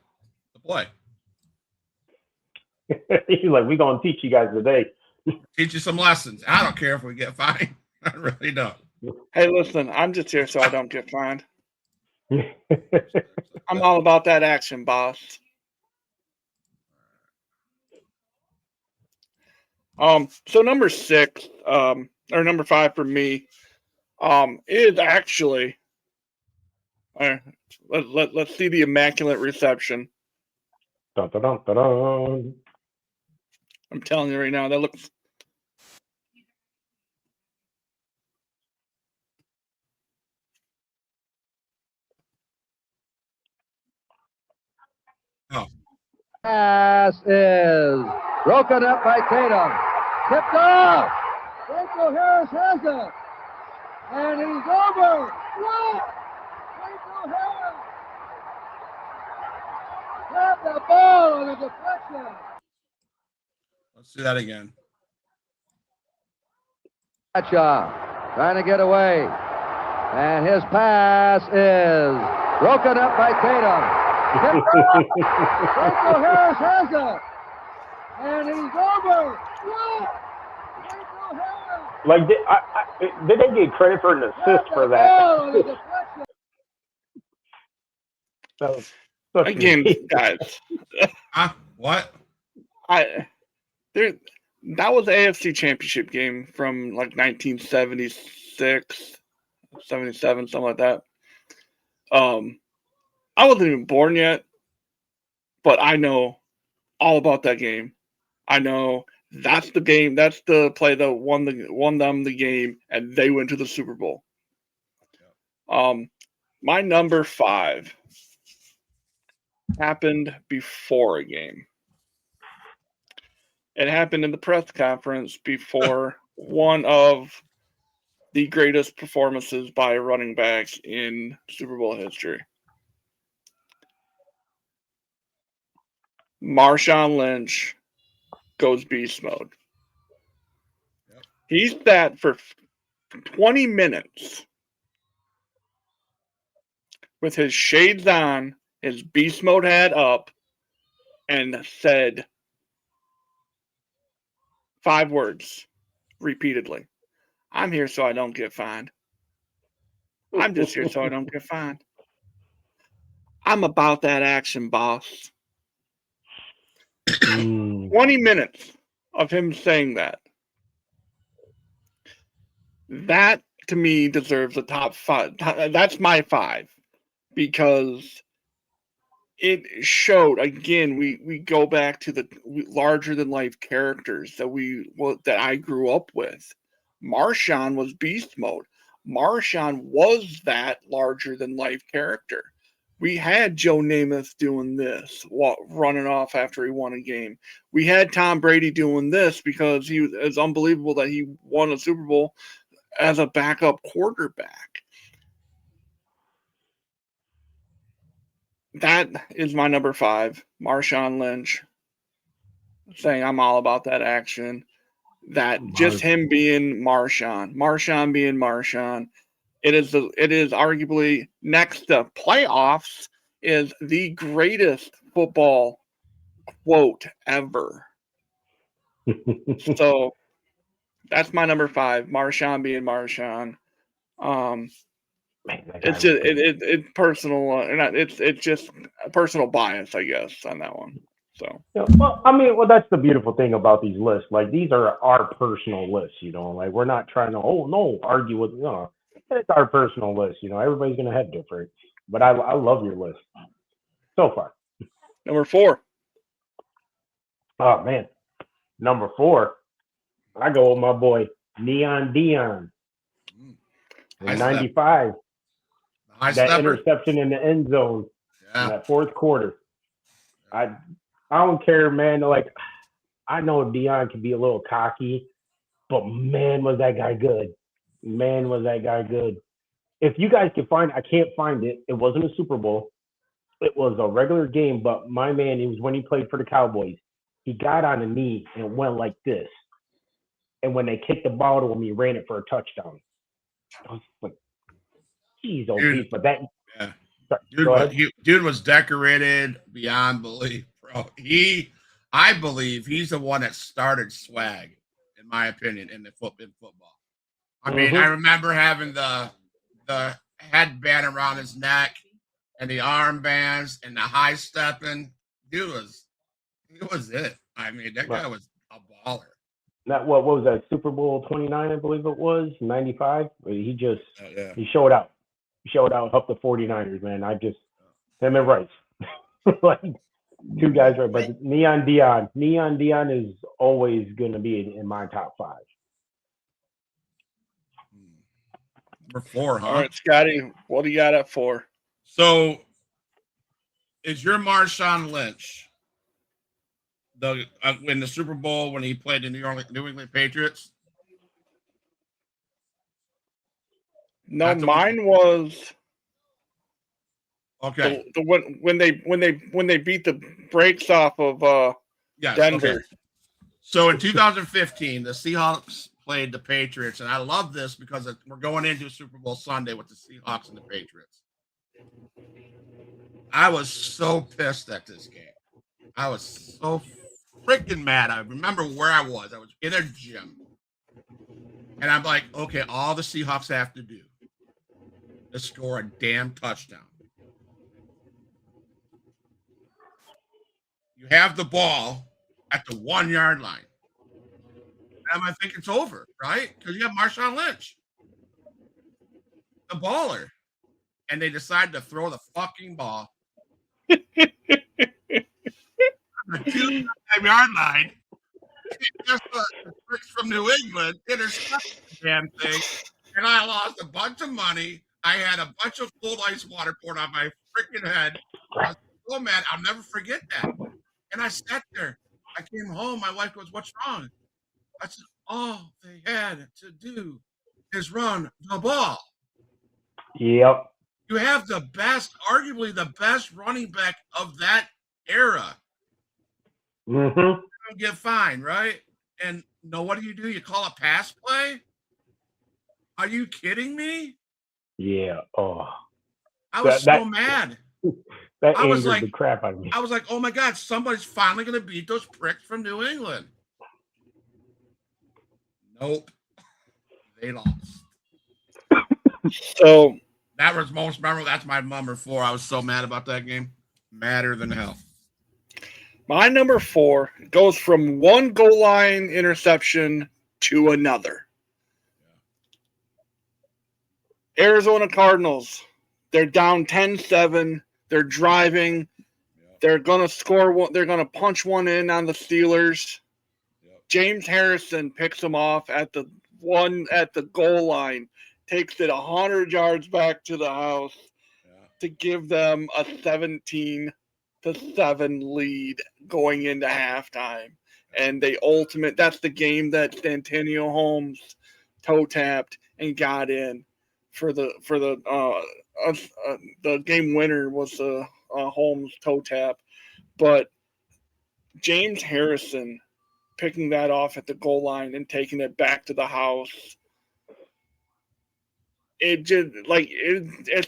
the play. He's like, we're gonna teach you guys today. Teach you some lessons. I don't care if we get fined. I really don't. Hey, listen, I'm just here so I don't get fined. I'm all about that action, boss. So number 6, or number 5 for me, is actually let's see the immaculate reception. Dun, dun, dun, dun, dun. I'm telling you right now, that looks. Pass is broken up by Tatum. Tipped off. Rico Harris has it. And he's over. What? Rico Harris. Grab the ball on the deflection. Let's see that again. Bradshaw trying to get away. And his pass is broken up by Tatum. Rico Harris has it. And he's over. What? Rico Harris. Like, did they get credit for an assist for that? Again, guys. What? That was the AFC Championship game from like 1976, 77, something like that. I wasn't even born yet, but I know all about that game. I know that's the game. That's the play that won them the game, and they went to the Super Bowl. My number 5 happened before a game. It happened in the press conference before one of the greatest performances by running backs in Super Bowl history. Marshawn Lynch goes beast mode. Yep. He sat for 20 minutes with his shades on, his beast mode hat up, and said 5 words repeatedly. I'm here so I don't get fined. I'm just here so I don't get fined. I'm about that action, boss. 20 minutes of him saying that. That, to me, deserves a top 5. That's my 5. Because it showed, again, we go back to the larger than life characters that I grew up with. Marshawn was beast mode. Marshawn was that larger than life character. We had Joe Namath doing this, running off after he won a game. We had Tom Brady doing this because it's unbelievable that he won a Super Bowl as a backup quarterback. That is my number 5, Marshawn Lynch, saying I'm all about that action. That just him being Marshawn being Marshawn. It is arguably next to playoffs is the greatest football quote ever. So that's my number 5, Marshawn being Marshawn. It's just it's personal. It's just a personal bias, I guess, on that one. So yeah, well, that's the beautiful thing about these lists. Like, these are our personal lists, like, we're not trying to argue with, it's our personal list. Everybody's gonna have different, but I love your list so far. Number 4. Oh man, number 4, I go with my boy Neon Dion in '95. That interception in the end zone in that fourth quarter. I don't care, man. Like, I know Dion can be a little cocky, but man, was that guy good. Man, was that guy good. If you guys can find, I can't find it. It wasn't a Super Bowl. It was a regular game, but my man, it was when he played for the Cowboys. He got on a knee and went like this. And when they kicked the ball to him, he ran it for a touchdown. I was like, geez, geez. But that... Yeah. Dude was decorated beyond belief, bro. I believe he's the one that started swag, in my opinion, in football. I mean, I remember having the headband around his neck and the armbands and the high stepping. Dude was it. I mean, that guy was a baller. What was that, Super Bowl 29, I believe it was, 95? He just he showed out. He showed out, helped the 49ers, man. Him and Rice. Like, 2 guys right. But Neon Dion is always going to be in my top 5. Number 4, huh? All right, Scotty, what do you got at 4? So, is your Marshawn Lynch in the Super Bowl when he played the New England Patriots? No, mine was okay. When they beat the brakes off of Denver. Okay. So in 2015, the Seahawks played the Patriots, and I love this because we're going into Super Bowl Sunday with the Seahawks and the Patriots. I was so pissed at this game. I was so freaking mad. I remember where I was. I was in a gym. And I'm like, okay, all the Seahawks have to do is score a damn touchdown. You have the ball at the 1-yard line. And I think it's over, right? Because you have Marshawn Lynch, the baller. And they decide to throw the fucking ball on the 2-yard line. Just the tricks from New England intercepted the damn thing. And I lost a bunch of money. I had a bunch of cold ice water poured on my freaking head. I was so mad. I'll never forget that. And I sat there. I came home. My wife goes, "What's wrong?" I said, all they had to do is run the ball. Yep. You have arguably the best running back of that era. Mm-hmm. You don't get fined, right? And what do? You call a pass play? Are you kidding me? Yeah. Oh. I was That- so mad. That I was angered like- the crap out of me. I was like, oh my God, somebody's finally going to beat those pricks from New England. Nope. They lost. So That was most memorable. That's my number 4. I was so mad about that game. Madder than hell. my number 4 goes from one goal line interception to another. Arizona Cardinals. They're down 10-7. They're driving. They're going to score one. They're going to punch one in on the Steelers. James Harrison picks them off at the goal line, takes it 100 yards back to the house to give them a 17-7 lead going into halftime. And that's the game that Santonio Holmes toe tapped and got in for the game winner was the Holmes toe tap. But James Harrison picking that off at the goal line and taking it back to the house. It's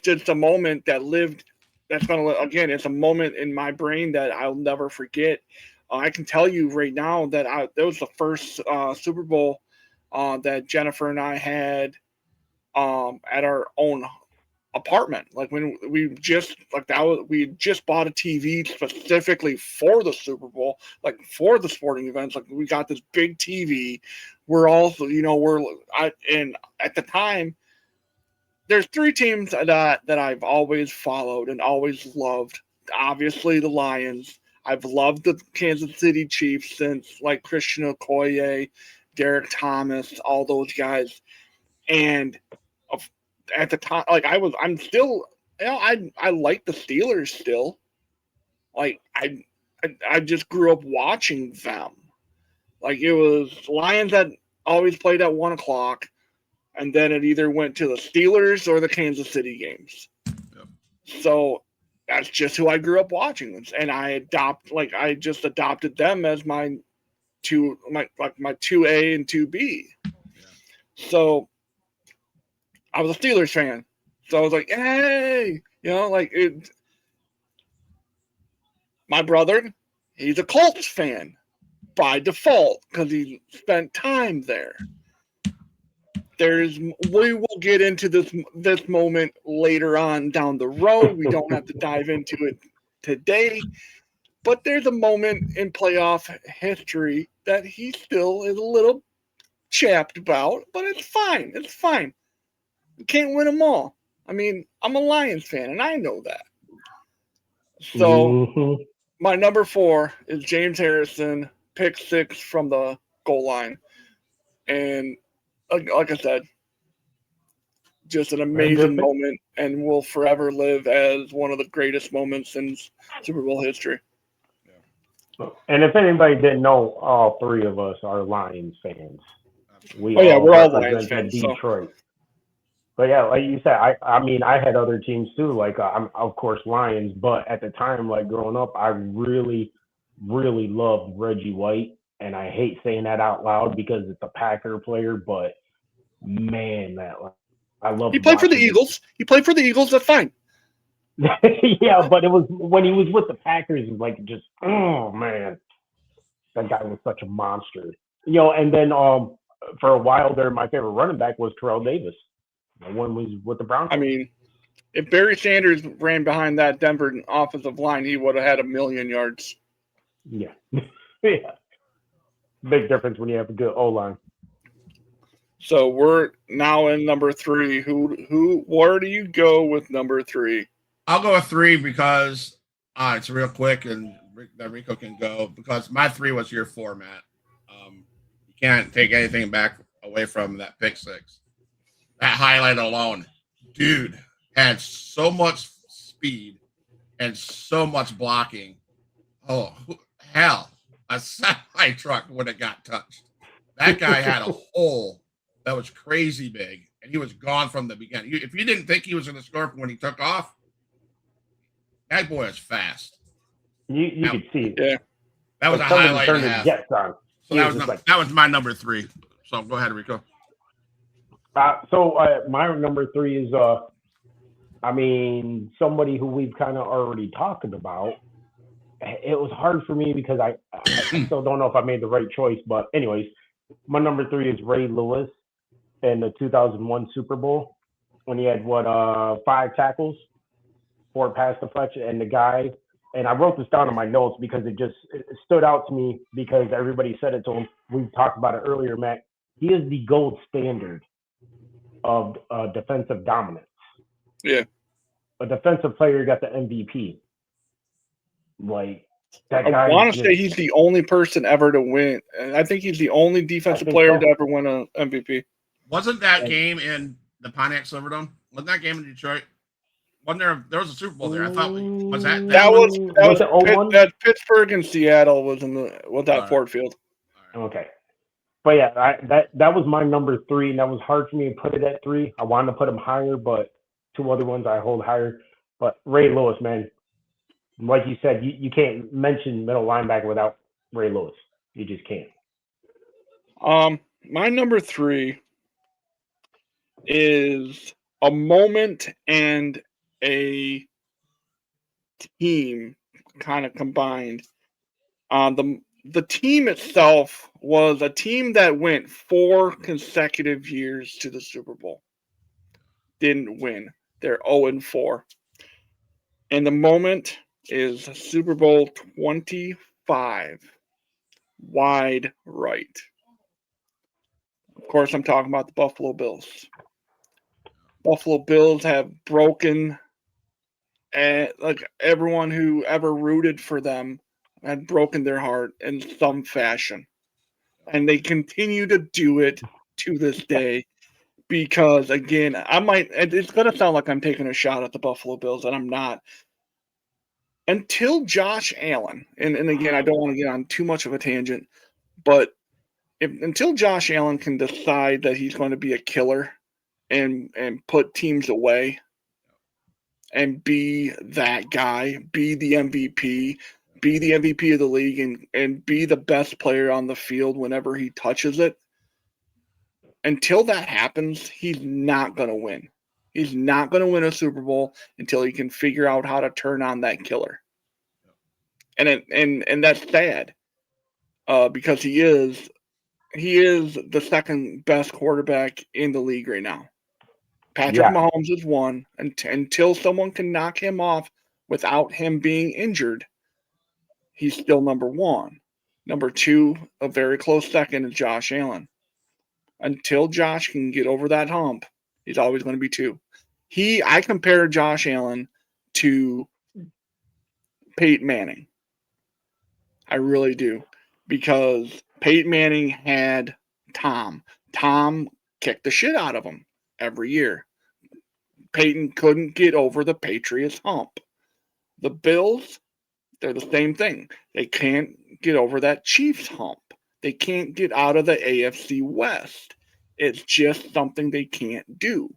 just a moment that lived. That's gonna again. It's a moment in my brain that I'll never forget. I can tell you right now that that was the first Super Bowl that Jennifer and I had at our own apartment. Like when we just we just bought a TV specifically for the Super Bowl, like for the sporting events. Like we got this big TV. We're also, and at the time, there's 3 teams that I've always followed and always loved. Obviously, the Lions. I've loved the Kansas City Chiefs since like Christian Okoye, Derek Thomas, all those guys, and at the time, like I'm still, I like the Steelers still. Like I just grew up watching them. Like it was Lions that always played at 1:00, and then it either went to the Steelers or the Kansas City games. Yep. So that's just who I grew up watching, and I just adopted them as my 2A and 2B. Yeah. So I was a Steelers fan. So I was like, hey, my brother, he's a Colts fan by default because he spent time there. We will get into this moment later on down the road. We don't have to dive into it today. But there's a moment in playoff history that he still is a little chapped about, but it's fine. It's fine. You can't win them all. I mean, I'm a Lions fan, and I know that. So my number 4 is James Harrison, pick 6 from the goal line. And like I said, just an amazing moment and will forever live as one of the greatest moments in Super Bowl history. And if anybody didn't know, all 3 of us are Lions fans. We're all Lions fans. Detroit. So. But yeah, like you said, I mean, I had other teams too. Like I'm of course Lions, but at the time, like growing up, I really, really loved Reggie White, and I hate saying that out loud because it's a Packer player, but man, I love. He played for the Eagles. He played for the Eagles. That's fine. Yeah, but it was when he was with the Packers, it was like just oh man, that guy was such a monster. And then for a while there, my favorite running back was Terrell Davis. One was with the Broncos. I mean, if Barry Sanders ran behind that Denver offensive line, he would have had 1,000,000 yards. Yeah. Yeah. Big difference when you have a good O-line. So we're now in number 3. Where do you go with number 3? I'll go with 3 because it's real quick and that Rico can go because my 3 was your 4, Matt. You can't take anything back away from that pick 6. That highlight alone, dude, had so much speed and so much blocking. Oh, hell, a semi truck would have got touched. That guy had a hole that was crazy big, and he was gone from the beginning. If you didn't think he was going to score when he took off, that boy is fast. You could see it. Yeah. That was a highlight and a half. Jets on. So that was my number 3. So go ahead, Rico. So my number 3 is I mean, somebody who we've kind of already talked about. It was hard for me because I still don't know if I made the right choice. But anyways, my number 3 is Ray Lewis in the 2001 Super Bowl when he had 5 tackles, 4 pass deflection, and the guy. And I wrote this down in my notes because it stood out to me because everybody said it to him. We talked about it earlier, Matt. He is the gold standard of defensive dominance. Yeah. A defensive player got the MVP. Like that I guy. want to say he's the only person ever to win. I think he's the only defensive player to ever win an MVP. Wasn't that game in the Pontiac Silverdome? Wasn't that game in Detroit? Wasn't there? There was a Super Bowl there. I thought was that that Pittsburgh and Seattle was that Ford Field. Okay, but yeah, that was my number 3, and that was hard for me to put it at 3. I wanted to put him higher, but 2 other ones I hold higher. But Ray Lewis, man, like you said, you can't mention middle linebacker without Ray Lewis. You just can't. My number 3 is a moment and a team kind of combined. The team itself was a team that went 4 consecutive years to the Super Bowl. Didn't win. They're 0-4. And the moment is Super Bowl 25. Wide right. Of course, I'm talking about the Buffalo Bills. Buffalo Bills have broken, and like everyone who ever rooted for them had broken their heart in some fashion. And they continue to do it to this day because, again, it's going to sound like I'm taking a shot at the Buffalo Bills, and I'm not. Until Josh Allen, and again, I don't want to get on too much of a tangent, but until Josh Allen can decide that he's going to be a killer and put teams away and be that guy, be the MVP of the league, and be the best player on the field whenever he touches it, until that happens, he's not going to win. He's not going to win a Super Bowl until he can figure out how to turn on that killer. And that's sad because he is the second best quarterback in the league right now. Patrick Mahomes is 1, until someone can knock him off without him being injured. He's still number 1. Number 2, a very close second, is Josh Allen. Until Josh can get over that hump, he's always going to be 2. I compare Josh Allen to Peyton Manning. I really do, because Peyton Manning had Tom. Tom kicked the shit out of him every year. Peyton couldn't get over the Patriots hump. The Bills, they're the same thing. They can't get over that Chiefs hump. They can't get out of the AFC West. It's just something they can't do.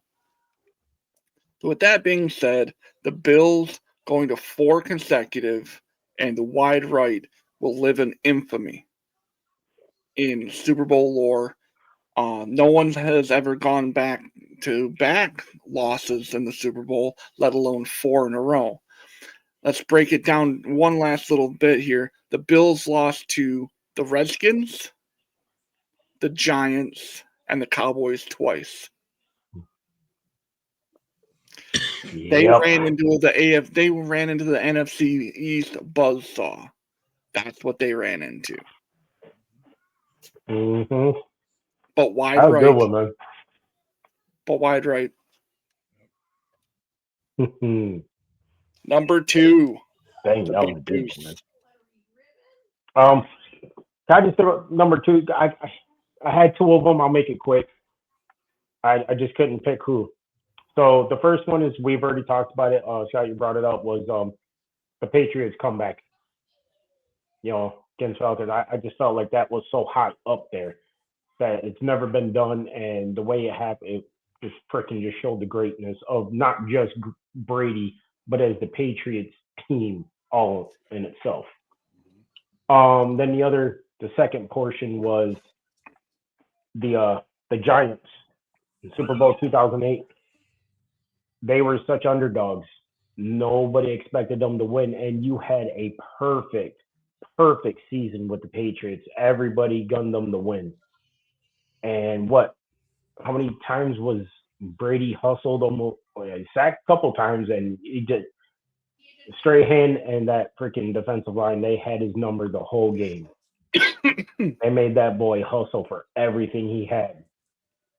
So with that being said, the Bills going to 4 consecutive and the wide right will live in infamy in Super Bowl lore. No one has ever gone back losses in the Super Bowl, let alone 4 in a row. Let's break it down one last little bit here. The Bills lost to the Redskins, the Giants, and the Cowboys twice. They ran into the NFC East buzzsaw. That's what they ran into. Mm-hmm. But wide right. Good one, man. But wide right. Number 2. Dang, that was a good one, man. Can I just throw number 2? I had 2 of them. I'll make it quick. I just couldn't pick who. So the first one is, we've already talked about it. Scott, you brought it up, was the Patriots comeback. Against Falcons. I just felt like that was so high up there that it's never been done, and the way it happened, it just freaking just showed the greatness of not just Brady, but as the Patriots team all in itself. Then the second portion was the Giants in Super Bowl 2008. they were such underdogs. Nobody expected them to win, and you had a perfect season with the Patriots. Everybody gunned them to win. And how many times was Brady hustled almost sacked a couple times, and he did Strahan and that freaking defensive line, they had his number the whole game. They made that boy hustle for everything he had.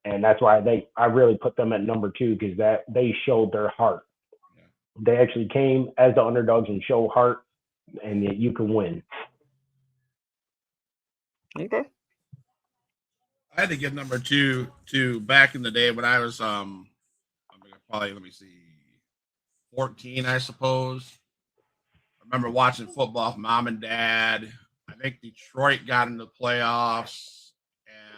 And that's why I really put them at number 2, because that they showed their heart. Yeah. They actually came as the underdogs and show heart, and you can win. Okay. I had to give number 2 to back in the day when I was I'm gonna probably, let me see, 14, I suppose. I remember watching football with mom and dad. I think Detroit got into the playoffs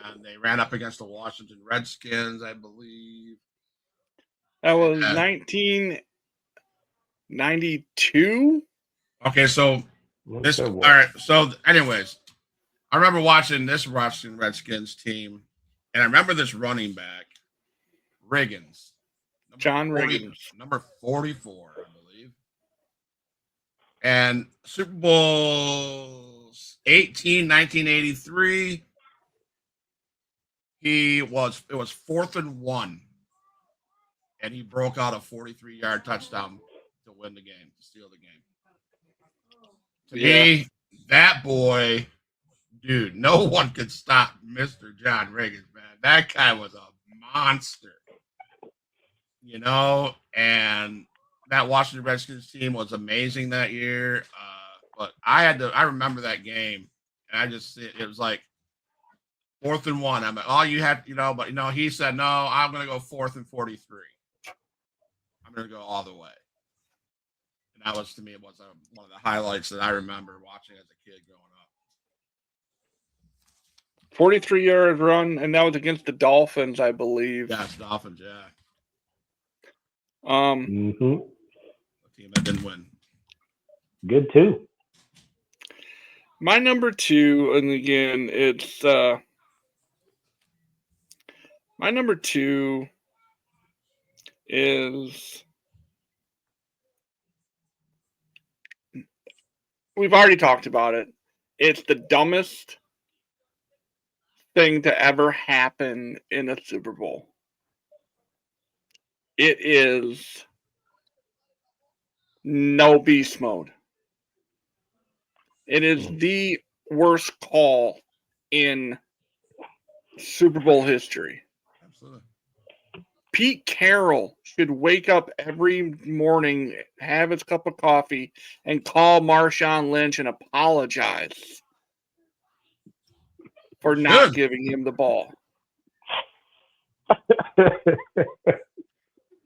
and they ran up against the Washington Redskins, I believe. That was 1992. Okay, so this all right. So, anyways, I remember watching this Washington Redskins team, and I remember this running back, Riggins, John Riggins, number 44, I believe. And Super Bowl 18, 1983, it was 4th and 1, and he broke out a 43-yard touchdown to win the game, to steal the game. To me, that boy, dude, no one could stop Mr. John Riggins, man. That guy was a monster, and that Washington Redskins team was amazing that year. But I remember that game, and it was like 4th and 1. I'm like, oh, you had, but he said, no, I'm going to go 4th and 43. I'm going to go all the way. And that was, to me, one of the highlights that I remember watching as a kid growing up. 43-yard run, and that was against the Dolphins, I believe. Yeah, it's Dolphins, yeah. The team that didn't win. Good too. My number 2, and again, it's my number 2 is, we've already talked about it. It's the dumbest thing to ever happen in a Super Bowl. It is no beast mode. It is the worst call in Super Bowl history. Absolutely. Pete Carroll should wake up every morning, have his cup of coffee, and call Marshawn Lynch and apologize for not giving him the ball.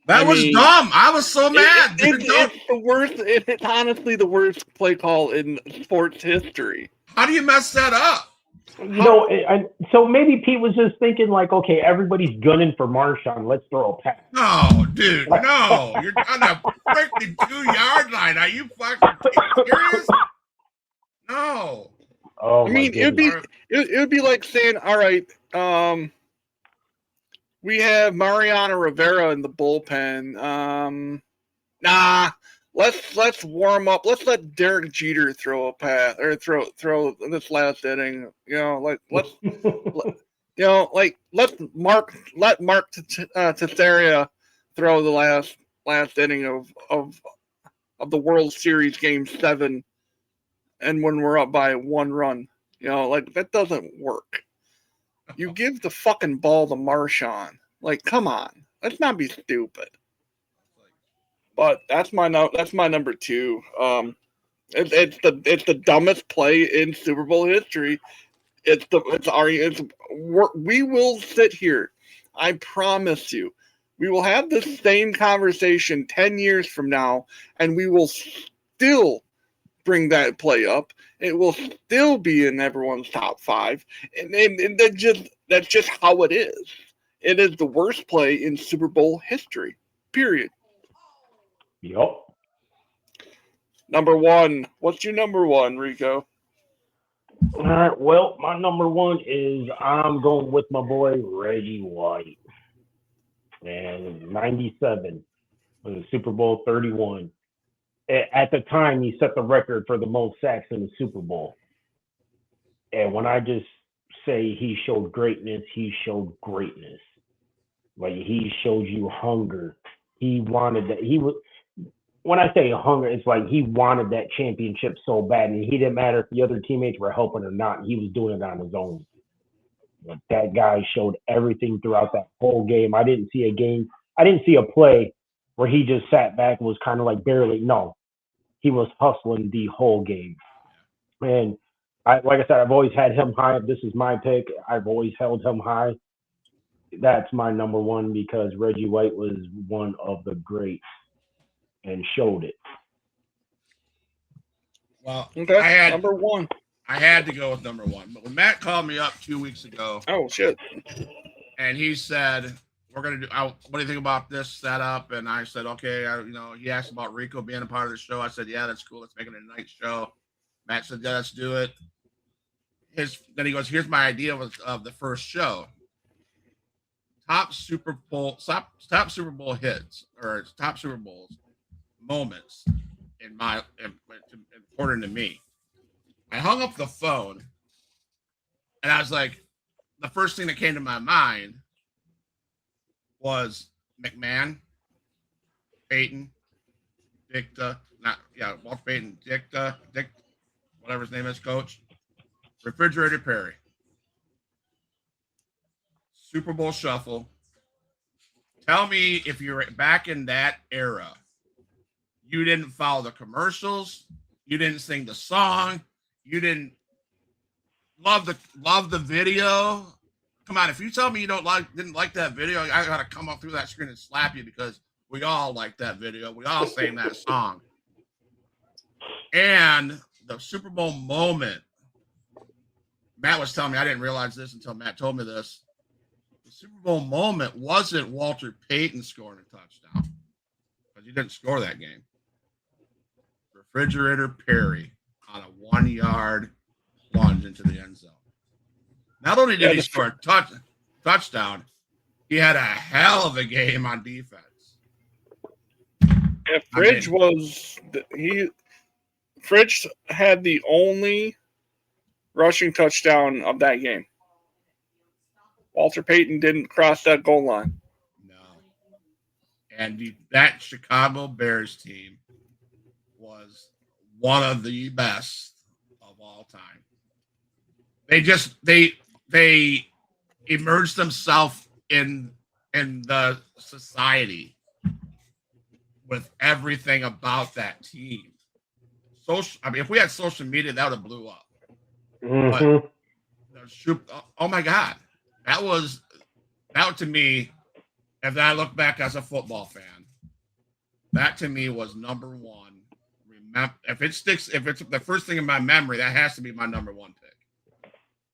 That was dumb. I was so mad. It's the worst. It's honestly the worst play call in sports history. How do you mess that up? So maybe Pete was just thinking like, okay, everybody's gunning for Marshawn. Let's throw a pass. No, dude, no. You're on the freaking 2-yard line. Are you fucking serious? No. Oh, I mean, it would be like saying, all right, we have Mariano Rivera in the bullpen. Let's warm up. Let's let Derek Jeter throw a pass or throw this last inning. Let Mark Teixeira throw the last inning of the World Series Game 7, and when we're up by 1 run, that doesn't work. You give the fucking ball to Marshawn. Come on, let's not be stupid. But that's my number 2. It's the dumbest play in Super Bowl history. We will sit here. I promise you, we will have this same conversation 10 years from now, and we will still bring that play up. It will still be in everyone's top 5, and that's just how it is. It is the worst play in Super Bowl history. Period. Yep. Number 1. What's your number 1, Rico? All right. Well, my number 1 is I'm going with my boy Reggie White. And 97. Was it Super Bowl 31? At the time, he set the record for the most sacks in the Super Bowl. And when I just say he showed greatness, he showed greatness. Like he showed you hunger. He wanted that. He was. When I say hunger, it's like he wanted that championship so bad, and he didn't matter if the other teammates were helping or not. He was doing it on his own. But that guy showed everything throughout that whole game. I didn't see a play where he just sat back and was kind of like barely. No, he was hustling the whole game. And like I said, I've always had him high. This is my pick. I've always held him high. That's my number one because Reggie White was one of the greats and showed it. Well, Okay, number one. I had to go with number one. But when Matt called me up 2 weeks ago, oh shit, and he said, "We're gonna do. What do you think about this setup?" And I said, "Okay." He asked about Rico being a part of the show. I said, "Yeah, that's cool. Let's make it a night show." Matt said, "Yeah, let's do it." Then he goes, "Here's my idea of the first show: top Super Bowl hits or top Super Bowls moments important to me." I hung up the phone, and I was like, the first thing that came to my mind was McMahon, Peyton, Walter Payton, Dick, whatever his name is, coach, Refrigerator Perry, Super Bowl Shuffle. Tell me if you're back in that era, you didn't follow the commercials, you didn't sing the song, you didn't love the video. Come on, if you tell me you didn't like that video, I gotta come up through that screen and slap you because we all like that video. We all sang that song. And the Super Bowl moment, Matt was telling me, I didn't realize this until Matt told me this. The Super Bowl moment wasn't Walter Payton scoring a touchdown because he didn't score that game. Refrigerator Perry on a 1-yard plunge into the end zone. Not only did he score a touchdown, he had a hell of a game on defense. Yeah, Fridge had the only rushing touchdown of that game. Walter Payton didn't cross that goal line. No. And that Chicago Bears team was one of the best of all time. They immersed themselves in the society with everything about that team. If we had social media, that would have blew up. Mm-hmm. But, oh my God, that to me, if I look back as a football fan, that to me was number one. If it's the first thing in my memory, that has to be my number one pick.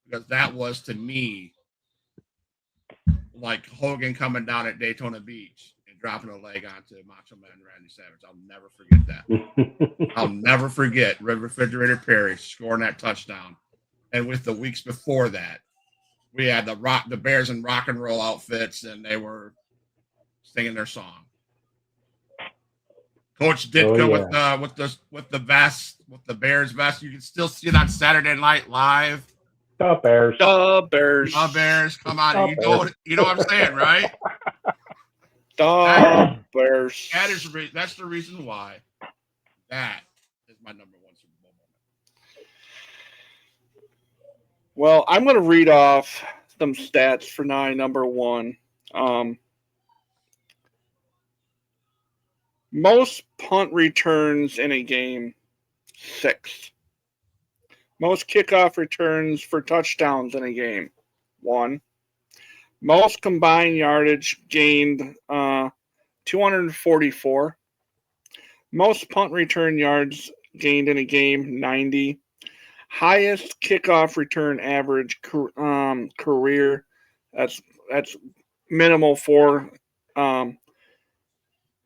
Because that was, to me, like Hogan coming down at Daytona Beach and dropping a leg onto Macho Man Randy Savage. I'll never forget that. I'll never forget Refrigerator Perry scoring that touchdown. And with the weeks before that, we had the Bears in rock and roll outfits, and they were singing their song. Coach Ditka with the vest, with the Bears vest. You can still see it on Saturday Night Live. The Bears. Come on, you know what I'm saying, right? The Bears. That's the reason why that is my number one Super Bowl moment. Well, I'm going to read off some stats for number one. Most punt returns in a game, 6. Most kickoff returns for touchdowns in a game, 1. Most combined yardage gained, 244. Most punt return yards gained in a game, 90. Highest kickoff return average career. That's minimal for.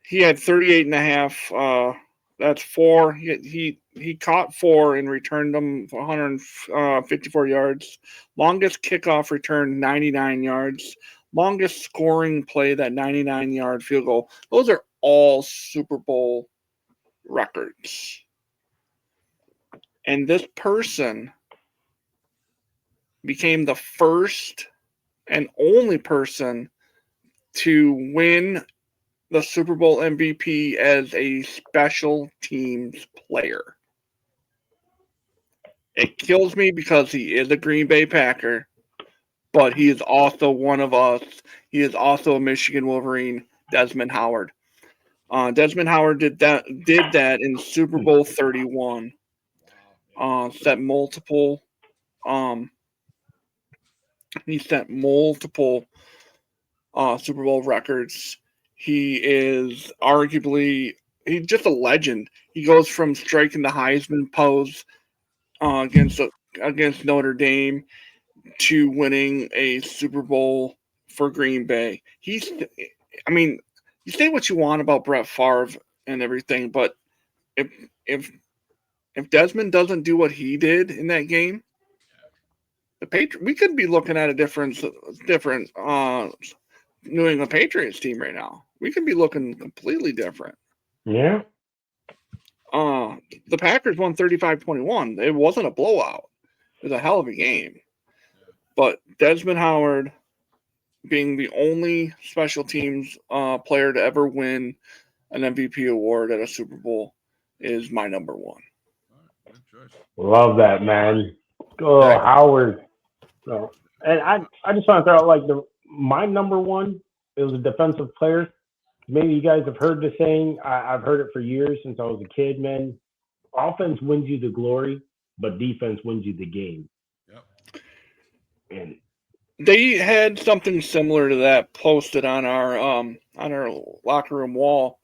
He had 38.5. That's 4. He caught 4 and returned them for 154 yards. Longest kickoff return, 99 yards. Longest scoring play, that 99-yard field goal. Those are all Super Bowl records. And this person became the first and only person to win the Super Bowl MVP as a special teams player. It kills me because he is a Green Bay Packer, but he is also one of us. He is also a Michigan Wolverine, Desmond Howard. Desmond Howard did that in Super Bowl 31. Set multiple. He set multiple Super Bowl records. He is arguably he's just a legend. He goes from striking the Heisman pose against Notre Dame to winning a Super Bowl for Green Bay. You say what you want about Brett Favre and everything, but if Desmond doesn't do what he did in that game, we could be looking at a different New England Patriots team right now. We could be looking completely different. Yeah. The Packers won 35-21. It wasn't a blowout. It was a hell of a game. But Desmond Howard, being the only special teams player to ever win an MVP award at a Super Bowl, is my number one. Good choice. Love that, man. Oh, Yeah. Howard. So, and I just want to throw out like my number one. It was a defensive player. Maybe you guys have heard the saying. I've heard it for years since I was a kid, man. Offense wins you the glory, but defense wins you the game. Yep. And they had something similar to that posted on our locker room wall.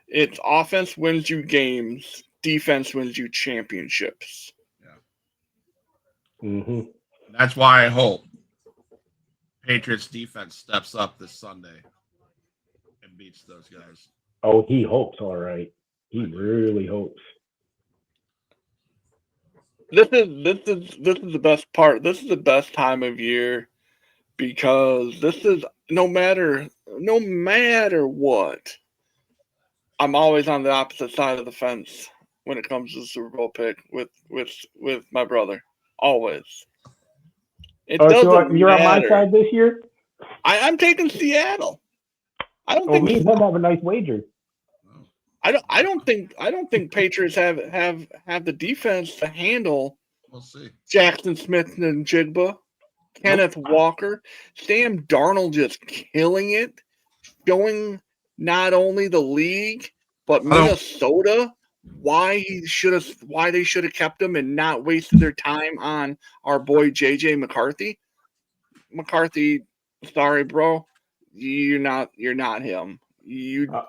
It's offense wins you games, defense wins you championships. Yeah. mm-hmm. That's why I hope Patriots defense steps up this Sunday and beats those guys. Oh, he hopes, all right. He really hopes. This is the best part. This is the best time of year because this is no matter what, I'm always on the opposite side of the fence when it comes to the Super Bowl pick with my brother. Always. It doesn't You're on my matter. side this year? I'm taking Seattle. I don't Oh, think me and him have a nice wager. I don't think Patriots have the defense to handle We'll see. Jackson Smith and Jigba, Kenneth Walker, Sam Darnold just killing it, showing not only the league but Minnesota why they should have kept him and not wasted their time on our boy JJ McCarthy. McCarthy, sorry, bro, you're not him. You're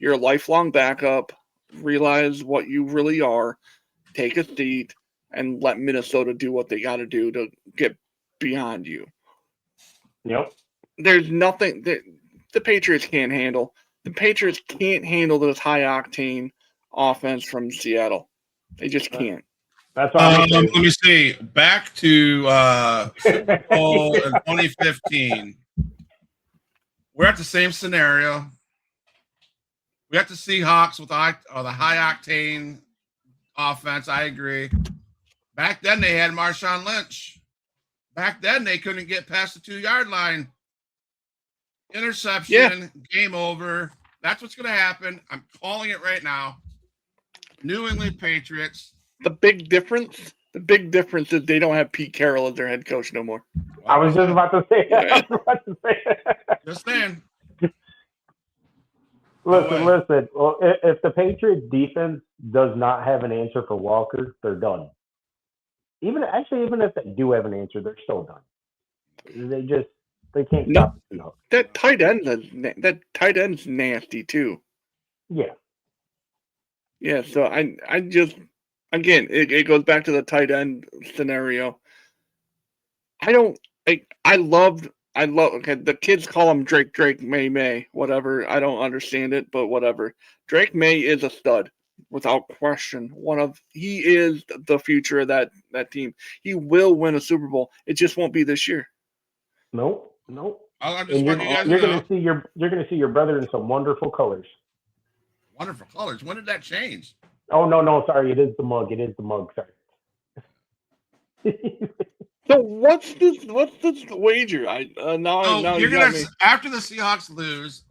a lifelong backup. Realize what you really are. Take a seat and let Minnesota do what they got to do to get beyond you. Yep. There's nothing that the Patriots can't handle. The Patriots can't handle this high octane offense from Seattle. They just can't. That's why let me see. Back to Super Bowl in 2015. We're at the same scenario. We have the Seahawks with the high octane offense. I agree. Back then they had Marshawn Lynch. Back then they couldn't get past the 2-yard line. Interception, game over. That's what's going to happen. I'm calling it right now. New England Patriots. The big difference is they don't have Pete Carroll as their head coach no more. I was just about to say that. Just saying. Listen. Well, if the Patriots defense does not have an answer for Walker, they're done. Even if they do have an answer, they're still done. They can't stop the Seahawks. That tight end's nasty too. Yeah. Yeah, so I just again it goes back to the tight end scenario. I love okay, the kids call him Drake May, whatever. I don't understand it, but whatever. Drake May is a stud without question. He is the future of that team. He will win a Super Bowl. It just won't be this year. Nope. I'm just And letting you guys you're know. gonna see your brother in some wonderful colors. Wonderful colors. When did that change? Oh no, sorry, it is the mug. It is the mug. Sorry. So what's this wager? Now So you're you got gonna me. after the Seahawks lose,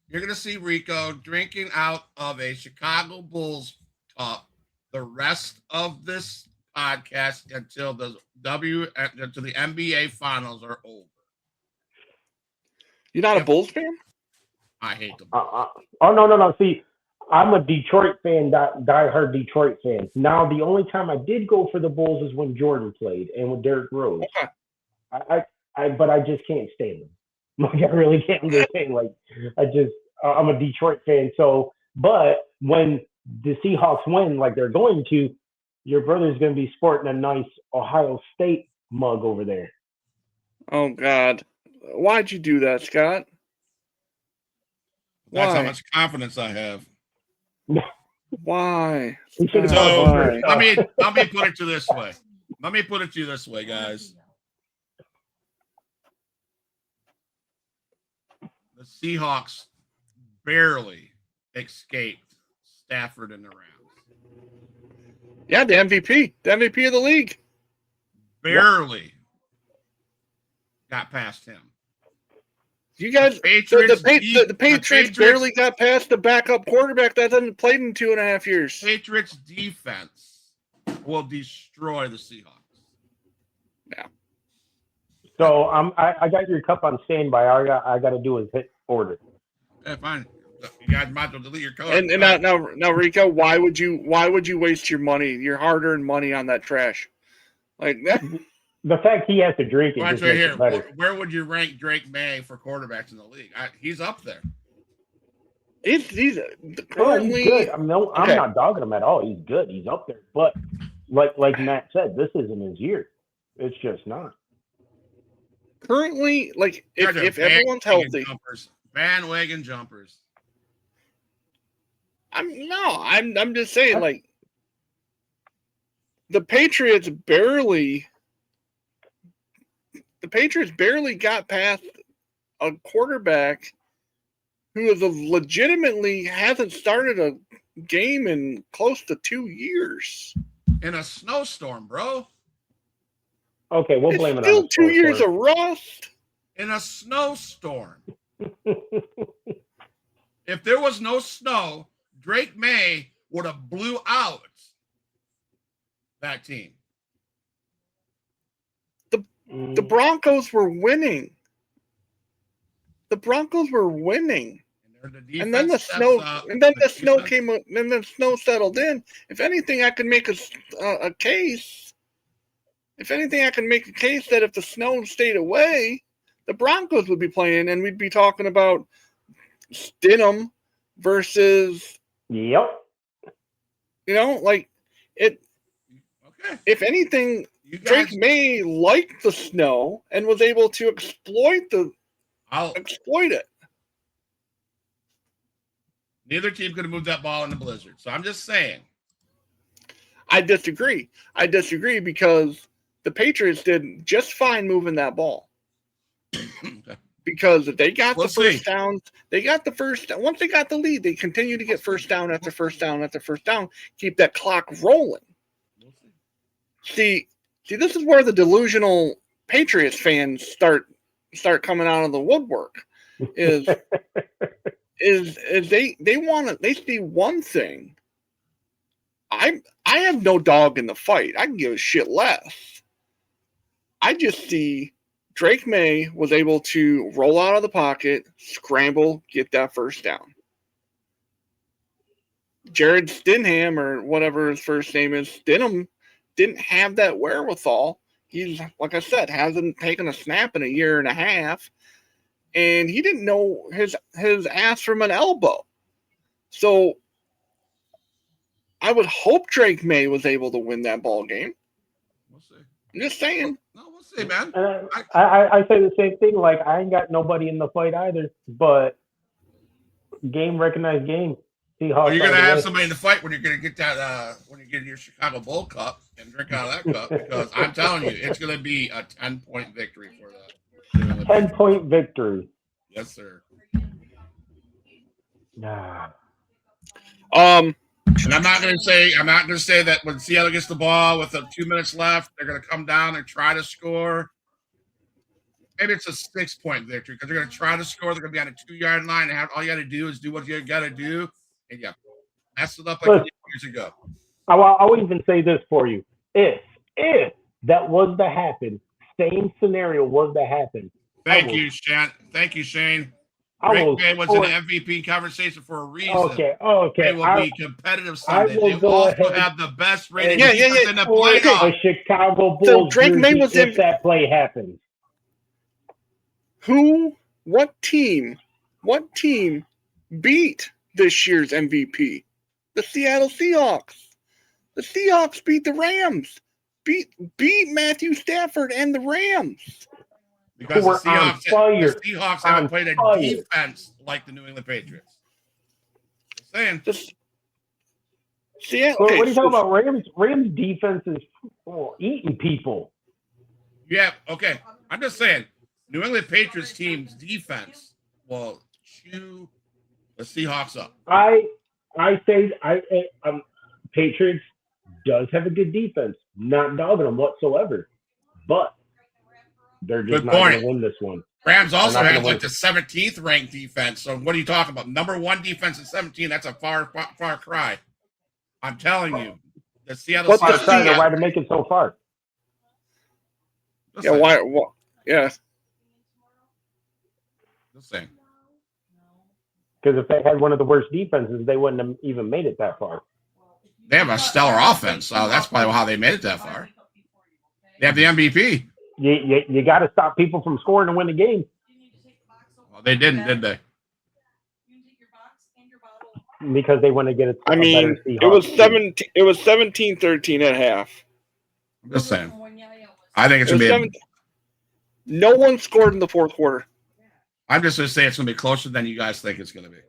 you're gonna see Rico drinking out of a Chicago Bulls cup the rest of this podcast until the NBA finals are over. You're not a Bulls fan? I hate them. Oh no. See, I'm a Detroit fan, diehard Detroit fan. Now, the only time I did go for the Bulls is when Jordan played and with Derrick Rose. Okay. But I just can't stand them. Like, I really can't understand. Like, I'm a Detroit fan. So, but when the Seahawks win, like they're going to, your brother's going to be sporting a nice Ohio State mug over there. Oh God, why'd you do that, Scott? That's how Why? much confidence I have. Why? We should have So gone first. let me put it to you this way. Let me put it to you this way, guys. The Seahawks barely escaped Stafford in the rounds. Yeah, the MVP of the league. Barely got past him. You guys, the Patriots barely got past the backup quarterback that hasn't played in 2.5 years. Patriots defense will destroy the Seahawks. Yeah. So I got your cup on standby. All I got to do is hit order. Yeah, fine. You guys might as well delete your code. And now, Rico, why would you waste your money, your hard-earned money, on that trash? Like that. The fact he has to drink it just right makes here. it better. Where would you rank Drake May for quarterbacks in the league? He's up there. He's He's good. I'm not dogging him at all. He's good. He's up there. But like Matt said, this isn't his year. It's just not. Currently, like if everyone's healthy, bandwagon jumpers. I'm just saying, like, the Patriots barely got past a quarterback who is legitimately hasn't started a game in close to 2 years. In a snowstorm, bro. Okay, we'll blame it on still 2 years of rust. In a snowstorm. If there was no snow, Drake May would have blew out that team. The Broncos were winning. And then the snow came up, and the snow settled in. If anything, I can make a case. If anything, I can make a case that if the snow stayed away, the Broncos would be playing, and we'd be talking about Stidham versus. Yep. You know, like it. Okay. If anything, Drake May liked the snow and was able to exploit it. Neither team could have moved that ball in the blizzard. So I'm just saying. I disagree because the Patriots did just fine moving that ball. Okay. Because they got the first downs. Once they got the lead, they continue to get first down after first down after first down, keep that clock rolling. See, this is where the delusional Patriots fans start coming out of the woodwork. Is they see one thing. I have no dog in the fight. I can give a shit less. I just see Drake May was able to roll out of the pocket, scramble, get that first down. Jared Stidham, or whatever his first name is, Stidham, didn't have that wherewithal. He's, like I said, hasn't taken a snap in 1.5 years, and he didn't know his ass from an elbow. So I would hope Drake May was able to win that ball game. We'll see. I'm just saying. No, we'll see, man. I say the same thing. Like, I ain't got nobody in the fight either, but recognized game. Well, you're gonna have somebody in the fight when you're gonna get that when you get your Chicago Bull Cup and drink out of that cup, because I'm telling you, it's gonna be a 10-point victory for that. 10-point victory. Yes, sir. Nah. Um, And I'm not going to say that when Seattle gets the ball with 2 minutes left, they're going to come down and try to score. Maybe it's a 6-point victory because they're going to try to score. They're going to be on a 2-yard line, and all you got to do is do what you got to do, and yeah, mess it up like Look, years ago. I'll even say this for you: if that was to happen, same scenario was to happen. Thank you, Shane. Drake May was in the MVP conversation for a reason. Okay. They will be competitive Sunday. They also have the best rated Yeah. defense in the playoffs. A Chicago Bulls So Drake May was if that play happens. What team beat this year's MVP? The Seattle Seahawks. The Seahawks beat the Rams. Beat Matthew Stafford and the Rams. Because the Seahawks haven't played a defense like the New England Patriots. Just saying. What are you talking about? Rams defense is eating people. Yeah, okay. I'm just saying, New England Patriots team's defense will chew the Seahawks up. I say Patriots does have a good defense. Not dogging them whatsoever, but they're just not going to win this one. Rams also have like the 17th ranked defense. So what are you talking about? Number 1 defense in 17. That's a far cry. I'm telling you, the Seattle Seahawks. Why to make it so far? Yeah. Why? Yeah. Just saying. Because if they had one of the worst defenses, they wouldn't have even made it that far. They have a stellar offense, so that's probably how they made it that far. They have the MVP. You got to stop people from scoring to win the game. Well, they didn't, did they? Because they want to get it. I mean, it was 17-13 at half. I'm just saying. I think it's going to be. No one scored in the fourth quarter. I'm just going to say it's going to be closer than you guys think it's going to be.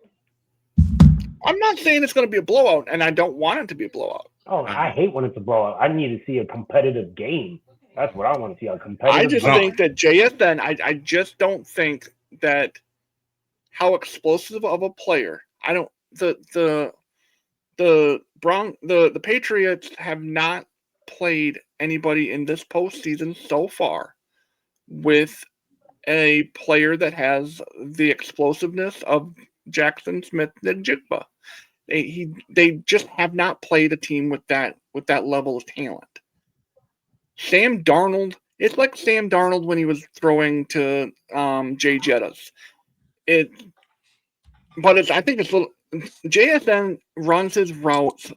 I'm not saying it's going to be a blowout, and I don't want it to be a blowout. Oh, I hate when it's a blowout. I need to see a competitive game. That's what I want to see, a competitive I just think that JSN, I just don't think that how explosive of a player. I don't the Patriots have not played anybody in this postseason so far with a player that has the explosiveness of Jackson Smith-Njigba. They just have not played a team with that level of talent. Sam Darnold, it's like Sam Darnold when he was throwing to Jay Jettas. I think it's a little. JSN runs his routes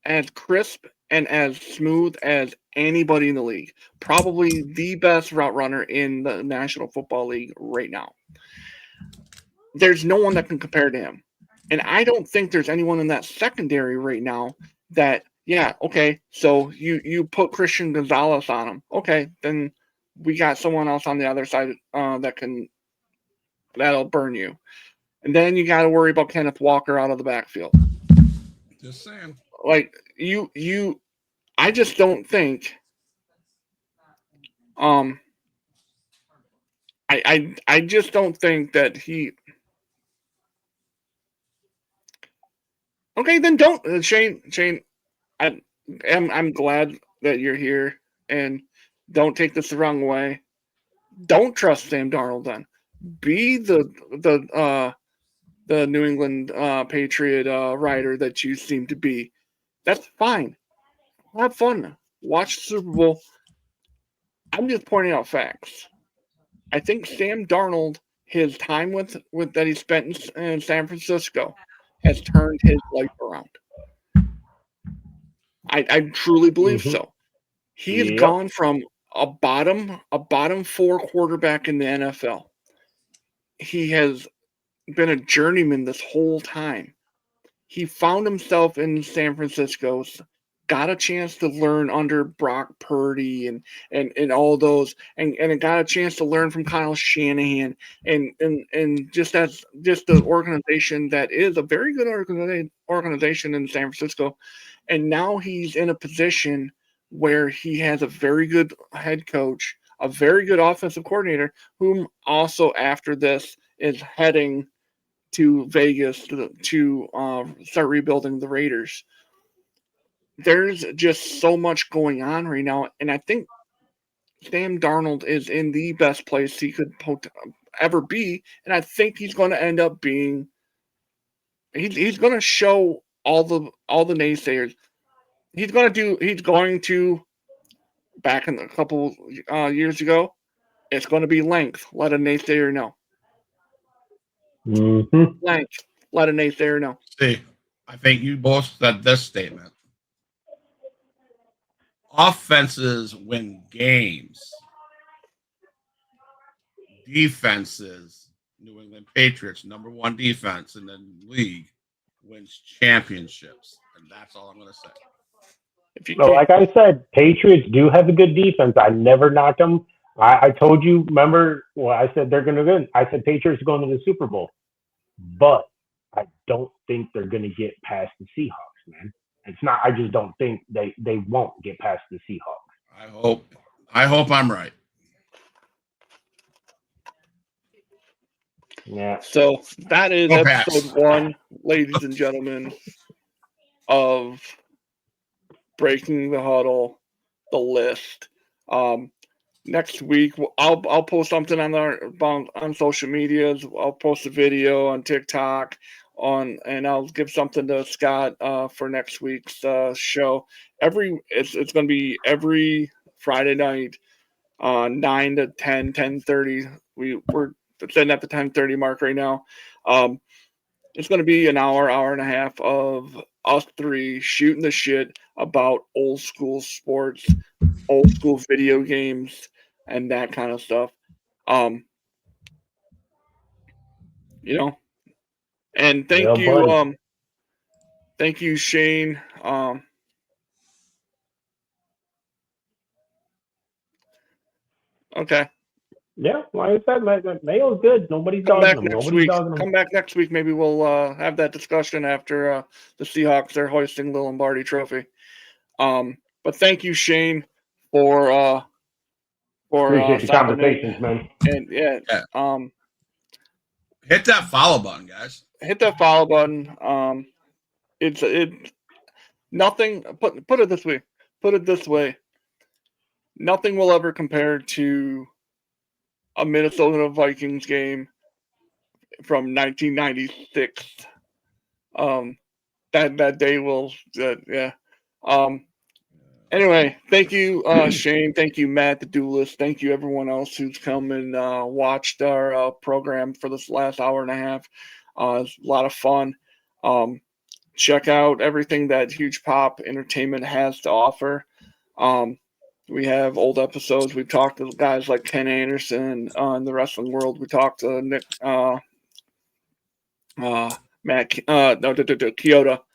as crisp and as smooth as anybody in the league. Probably the best route runner in the National Football League right now. There's no one that can compare to him. And I don't think there's anyone in that secondary right now that, yeah, okay, so you put Christian Gonzalez on him. Okay, then we got someone else on the other side that'll burn you. And then you got to worry about Kenneth Walker out of the backfield. Just saying. Like, I just don't think I just don't think that he. Okay, then don't, Shane. I'm glad that you're here, and don't take this the wrong way. Don't trust Sam Darnold. Then be the New England Patriot rider that you seem to be. That's fine. Have fun. Watch the Super Bowl. I'm just pointing out facts. I think Sam Darnold, his time with that he spent in San Francisco, has turned his life around. I truly believe so. He has gone from a bottom 4 quarterback in the NFL. He has been a journeyman this whole time. He found himself in San Francisco, got a chance to learn under Brock Purdy and all those, and got a chance to learn from Kyle Shanahan and just the organization that is a very good organization in San Francisco. And now he's in a position where he has a very good head coach, a very good offensive coordinator, whom also after this is heading to Vegas to start rebuilding the Raiders. There's just so much going on right now, and I think Sam Darnold is in the best place he could ever be, and I think he's going to end up being. He's going to show all the naysayers. He's going to back in a couple years ago. It's going to be length. Let a naysayer know. Length. Let a naysayer know. See, I think you both said this statement. Offenses win games. Defenses, New England Patriots, number 1 defense in the league, wins championships. And that's all I'm going to say. Well, like I said, Patriots do have a good defense. I never knocked them. I told you, remember, I said they're going to win. I said Patriots are going to the Super Bowl. But I don't think they're going to get past the Seahawks, man. It's not. I just don't think they won't get past the Seahawks. I hope I'm right. Yeah. So that is episode 1, ladies and gentlemen, of Breaking the Huddle, the list. Next week, I'll post something on social medias. I'll post a video on TikTok and I'll give something to Scott for next week's show. It's going to be every Friday night, 9 to 10, 10:30. We're sitting at the 10:30 mark right now. It's going to be an hour and a half of us 3 shooting the shit about old school sports, old school video games, and that kind of stuff. And thank you, thank you, Shane. Okay. Yeah, like I said, Mayo's good. Nobody's dogging him. Nobody's dogging him. Come back next week. Maybe we'll have that discussion after the Seahawks are hoisting the Lombardi Trophy. But thank you, Shane, for appreciate the conversations, man. And hit that follow button, guys. Hit that follow button. It's nothing. Put it this way. Put it this way. Nothing will ever compare to a Minnesota Vikings game from 1996. That day will, yeah. Anyway, thank you, Shane. Thank you, Matt, the Duelist. Thank you, everyone else who's come and watched our program for this last hour and a half. It's a lot of fun. Check out everything that Huge Pop Entertainment has to offer. We have old episodes. We've talked to guys like Ken Anderson in the wrestling world. We talked to Nick, Matt, Kyoto.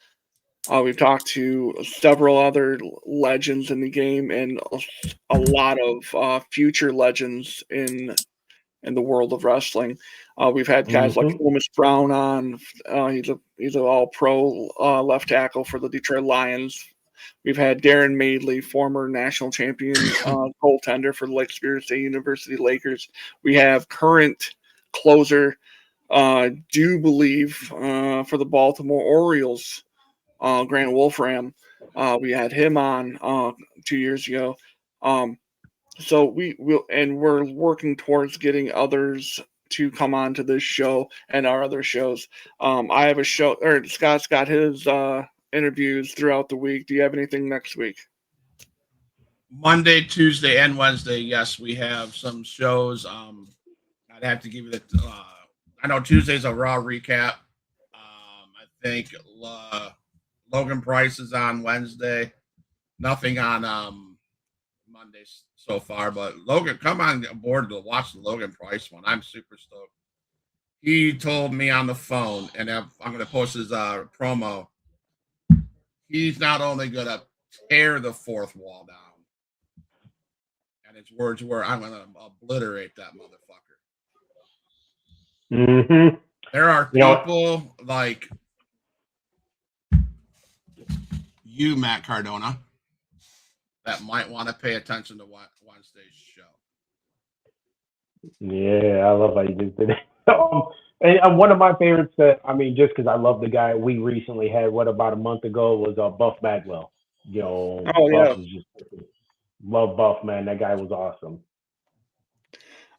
We've talked to several other legends in the game and a lot of future legends in the world of wrestling. We've had guys like Loomis Brown on. He's an all-pro left tackle for the Detroit Lions. We've had Darren Madeley, former national champion goaltender for the Lake Superior State University Lakers. We have current closer, do believe, for the Baltimore Orioles, Grant Wolfram. We had him on 2 years ago. So we're working towards getting others to come on to this show and our other shows. I have a show, or Scott's got his interviews throughout the week. Do you have anything next week? Monday, Tuesday, and Wednesday, yes, we have some shows. I'd have to give you the. I know Tuesday's a Raw recap. I think Logan Price is on Wednesday. Nothing on Monday so far, but Logan, come on board to watch the Logan Price one. I'm super stoked. He told me on the phone, and I'm going to post his promo. He's not only going to tear the fourth wall down, and his words were, I'm going to obliterate that motherfucker. Mm-hmm. There are people like you, Matt Cardona, that might want to pay attention to Wednesday's show. Yeah, I love how you just did it. And one of my favorites that just because I love the guy we recently had, about a month ago, was Buff Bagwell. Oh Buff yeah. is just love Buff, man. That guy was awesome.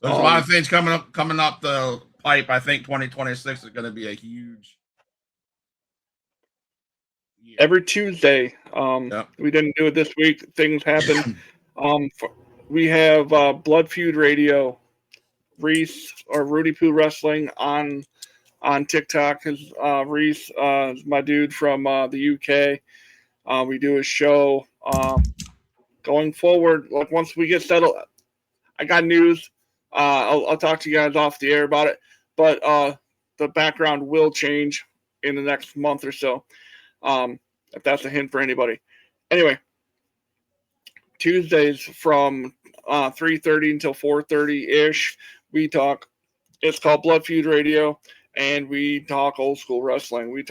There's a lot of things coming up the pipe. I think 2026 is going to be a huge year. Every Tuesday. Yep. We didn't do it this week. Things happen. We have Blood Feud Radio, Reese or Rudy Poo Wrestling on TikTok. His Reese is my dude from the UK. We do a show going forward. Like once we get settled, I got news. I'll talk to you guys off the air about it. But the background will change in the next month or so. If that's a hint for anybody. Anyway, Tuesdays from 3:30 until 4:30 ish, we talk. It's called Blood Feud Radio, and we talk old school wrestling. We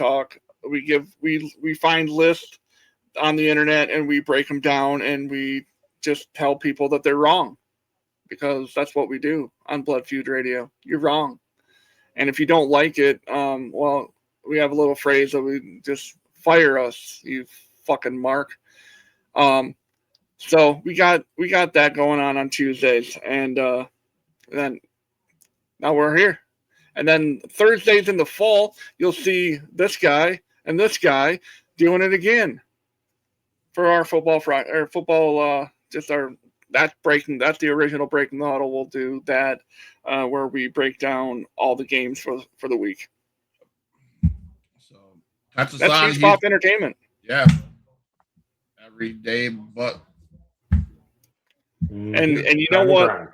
find lists on the internet and we break them down and we just tell people that they're wrong because that's what we do on Blood Feud Radio. You're wrong, and if you don't like it, well, we have a little phrase that we just fire us, you fucking mark. So we got that going on Tuesdays, and then now we're here. And then Thursdays in the fall, you'll see this guy and this guy doing it again for our football Friday or football. Just our that's the original Breaking the Huddle. We'll do that where we break down all the games for the week. So that's Huge Pop Entertainment. Yeah, every day, but and you know what?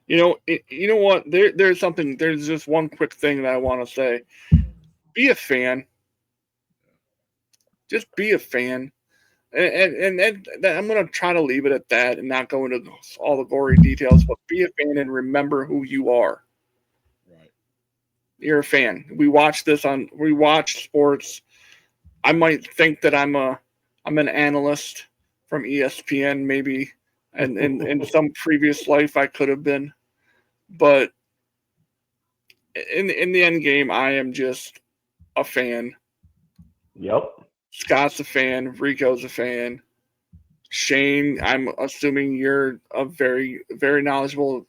You know what? There's something. There's just one quick thing that I want to say. Be a fan. Just be a fan. And I'm going to try to leave it at that and not go into all the gory details, but be a fan and remember who you are. Right. You're a fan. We watch sports. I might think that I'm an analyst from ESPN maybe, and in some previous life I could have been. But in the end game, I am just a fan. Yep. Scott's a fan. Rico's a fan. Shane, I'm assuming you're a very, very knowledgeable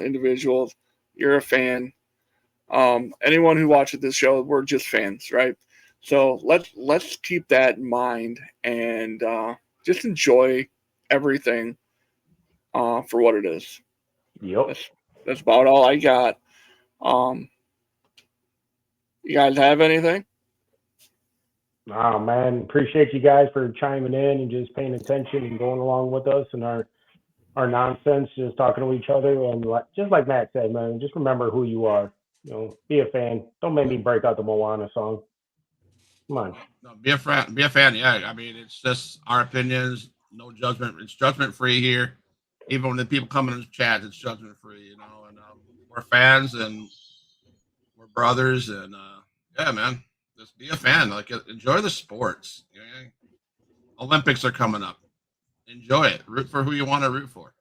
individual. You're a fan. Anyone who watches this show, we're just fans, right? So let's keep that in mind and just enjoy everything for what it is. Yep. That's about all I got. You guys have anything? Oh man, appreciate you guys for chiming in and just paying attention and going along with us and our nonsense, just talking to each other. And just like Matt said, man, just remember who you are. Be a fan. Don't make me break out the Moana song. Come on. No, be a fan. Be a fan. Yeah, I mean, it's just our opinions. No judgment. It's judgment free here. Even when the people come in the chat, it's judgment free. And we're fans and we're brothers. And yeah, man, just be a fan. Like, enjoy the sports. Okay? Olympics are coming up. Enjoy it. Root for who you want to root for.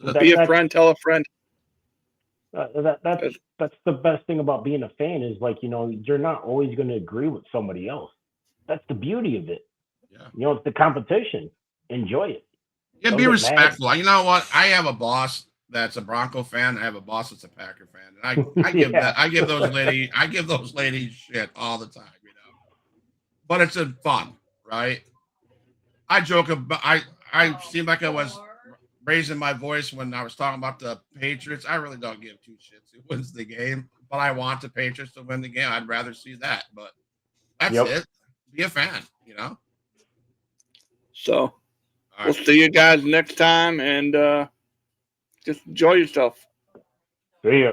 So be a friend. Tell a friend. That's the best thing about being a fan is you're not always going to agree with somebody else. That's the beauty of it. Yeah. It's the competition. Enjoy it. Yeah, Don't be get respectful. mad. You know what? I have a boss that's a Bronco fan. I have a boss that's a Packer fan. And I give those ladies shit all the time, But it's a fun, right? I joke about I seem like I was raising my voice when I was talking about the Patriots. I really don't give two shits who wins the game, but I want the Patriots to win the game. I'd rather see that, but that's it. Be a fan, So we'll see you guys next time, and just enjoy yourself. See ya.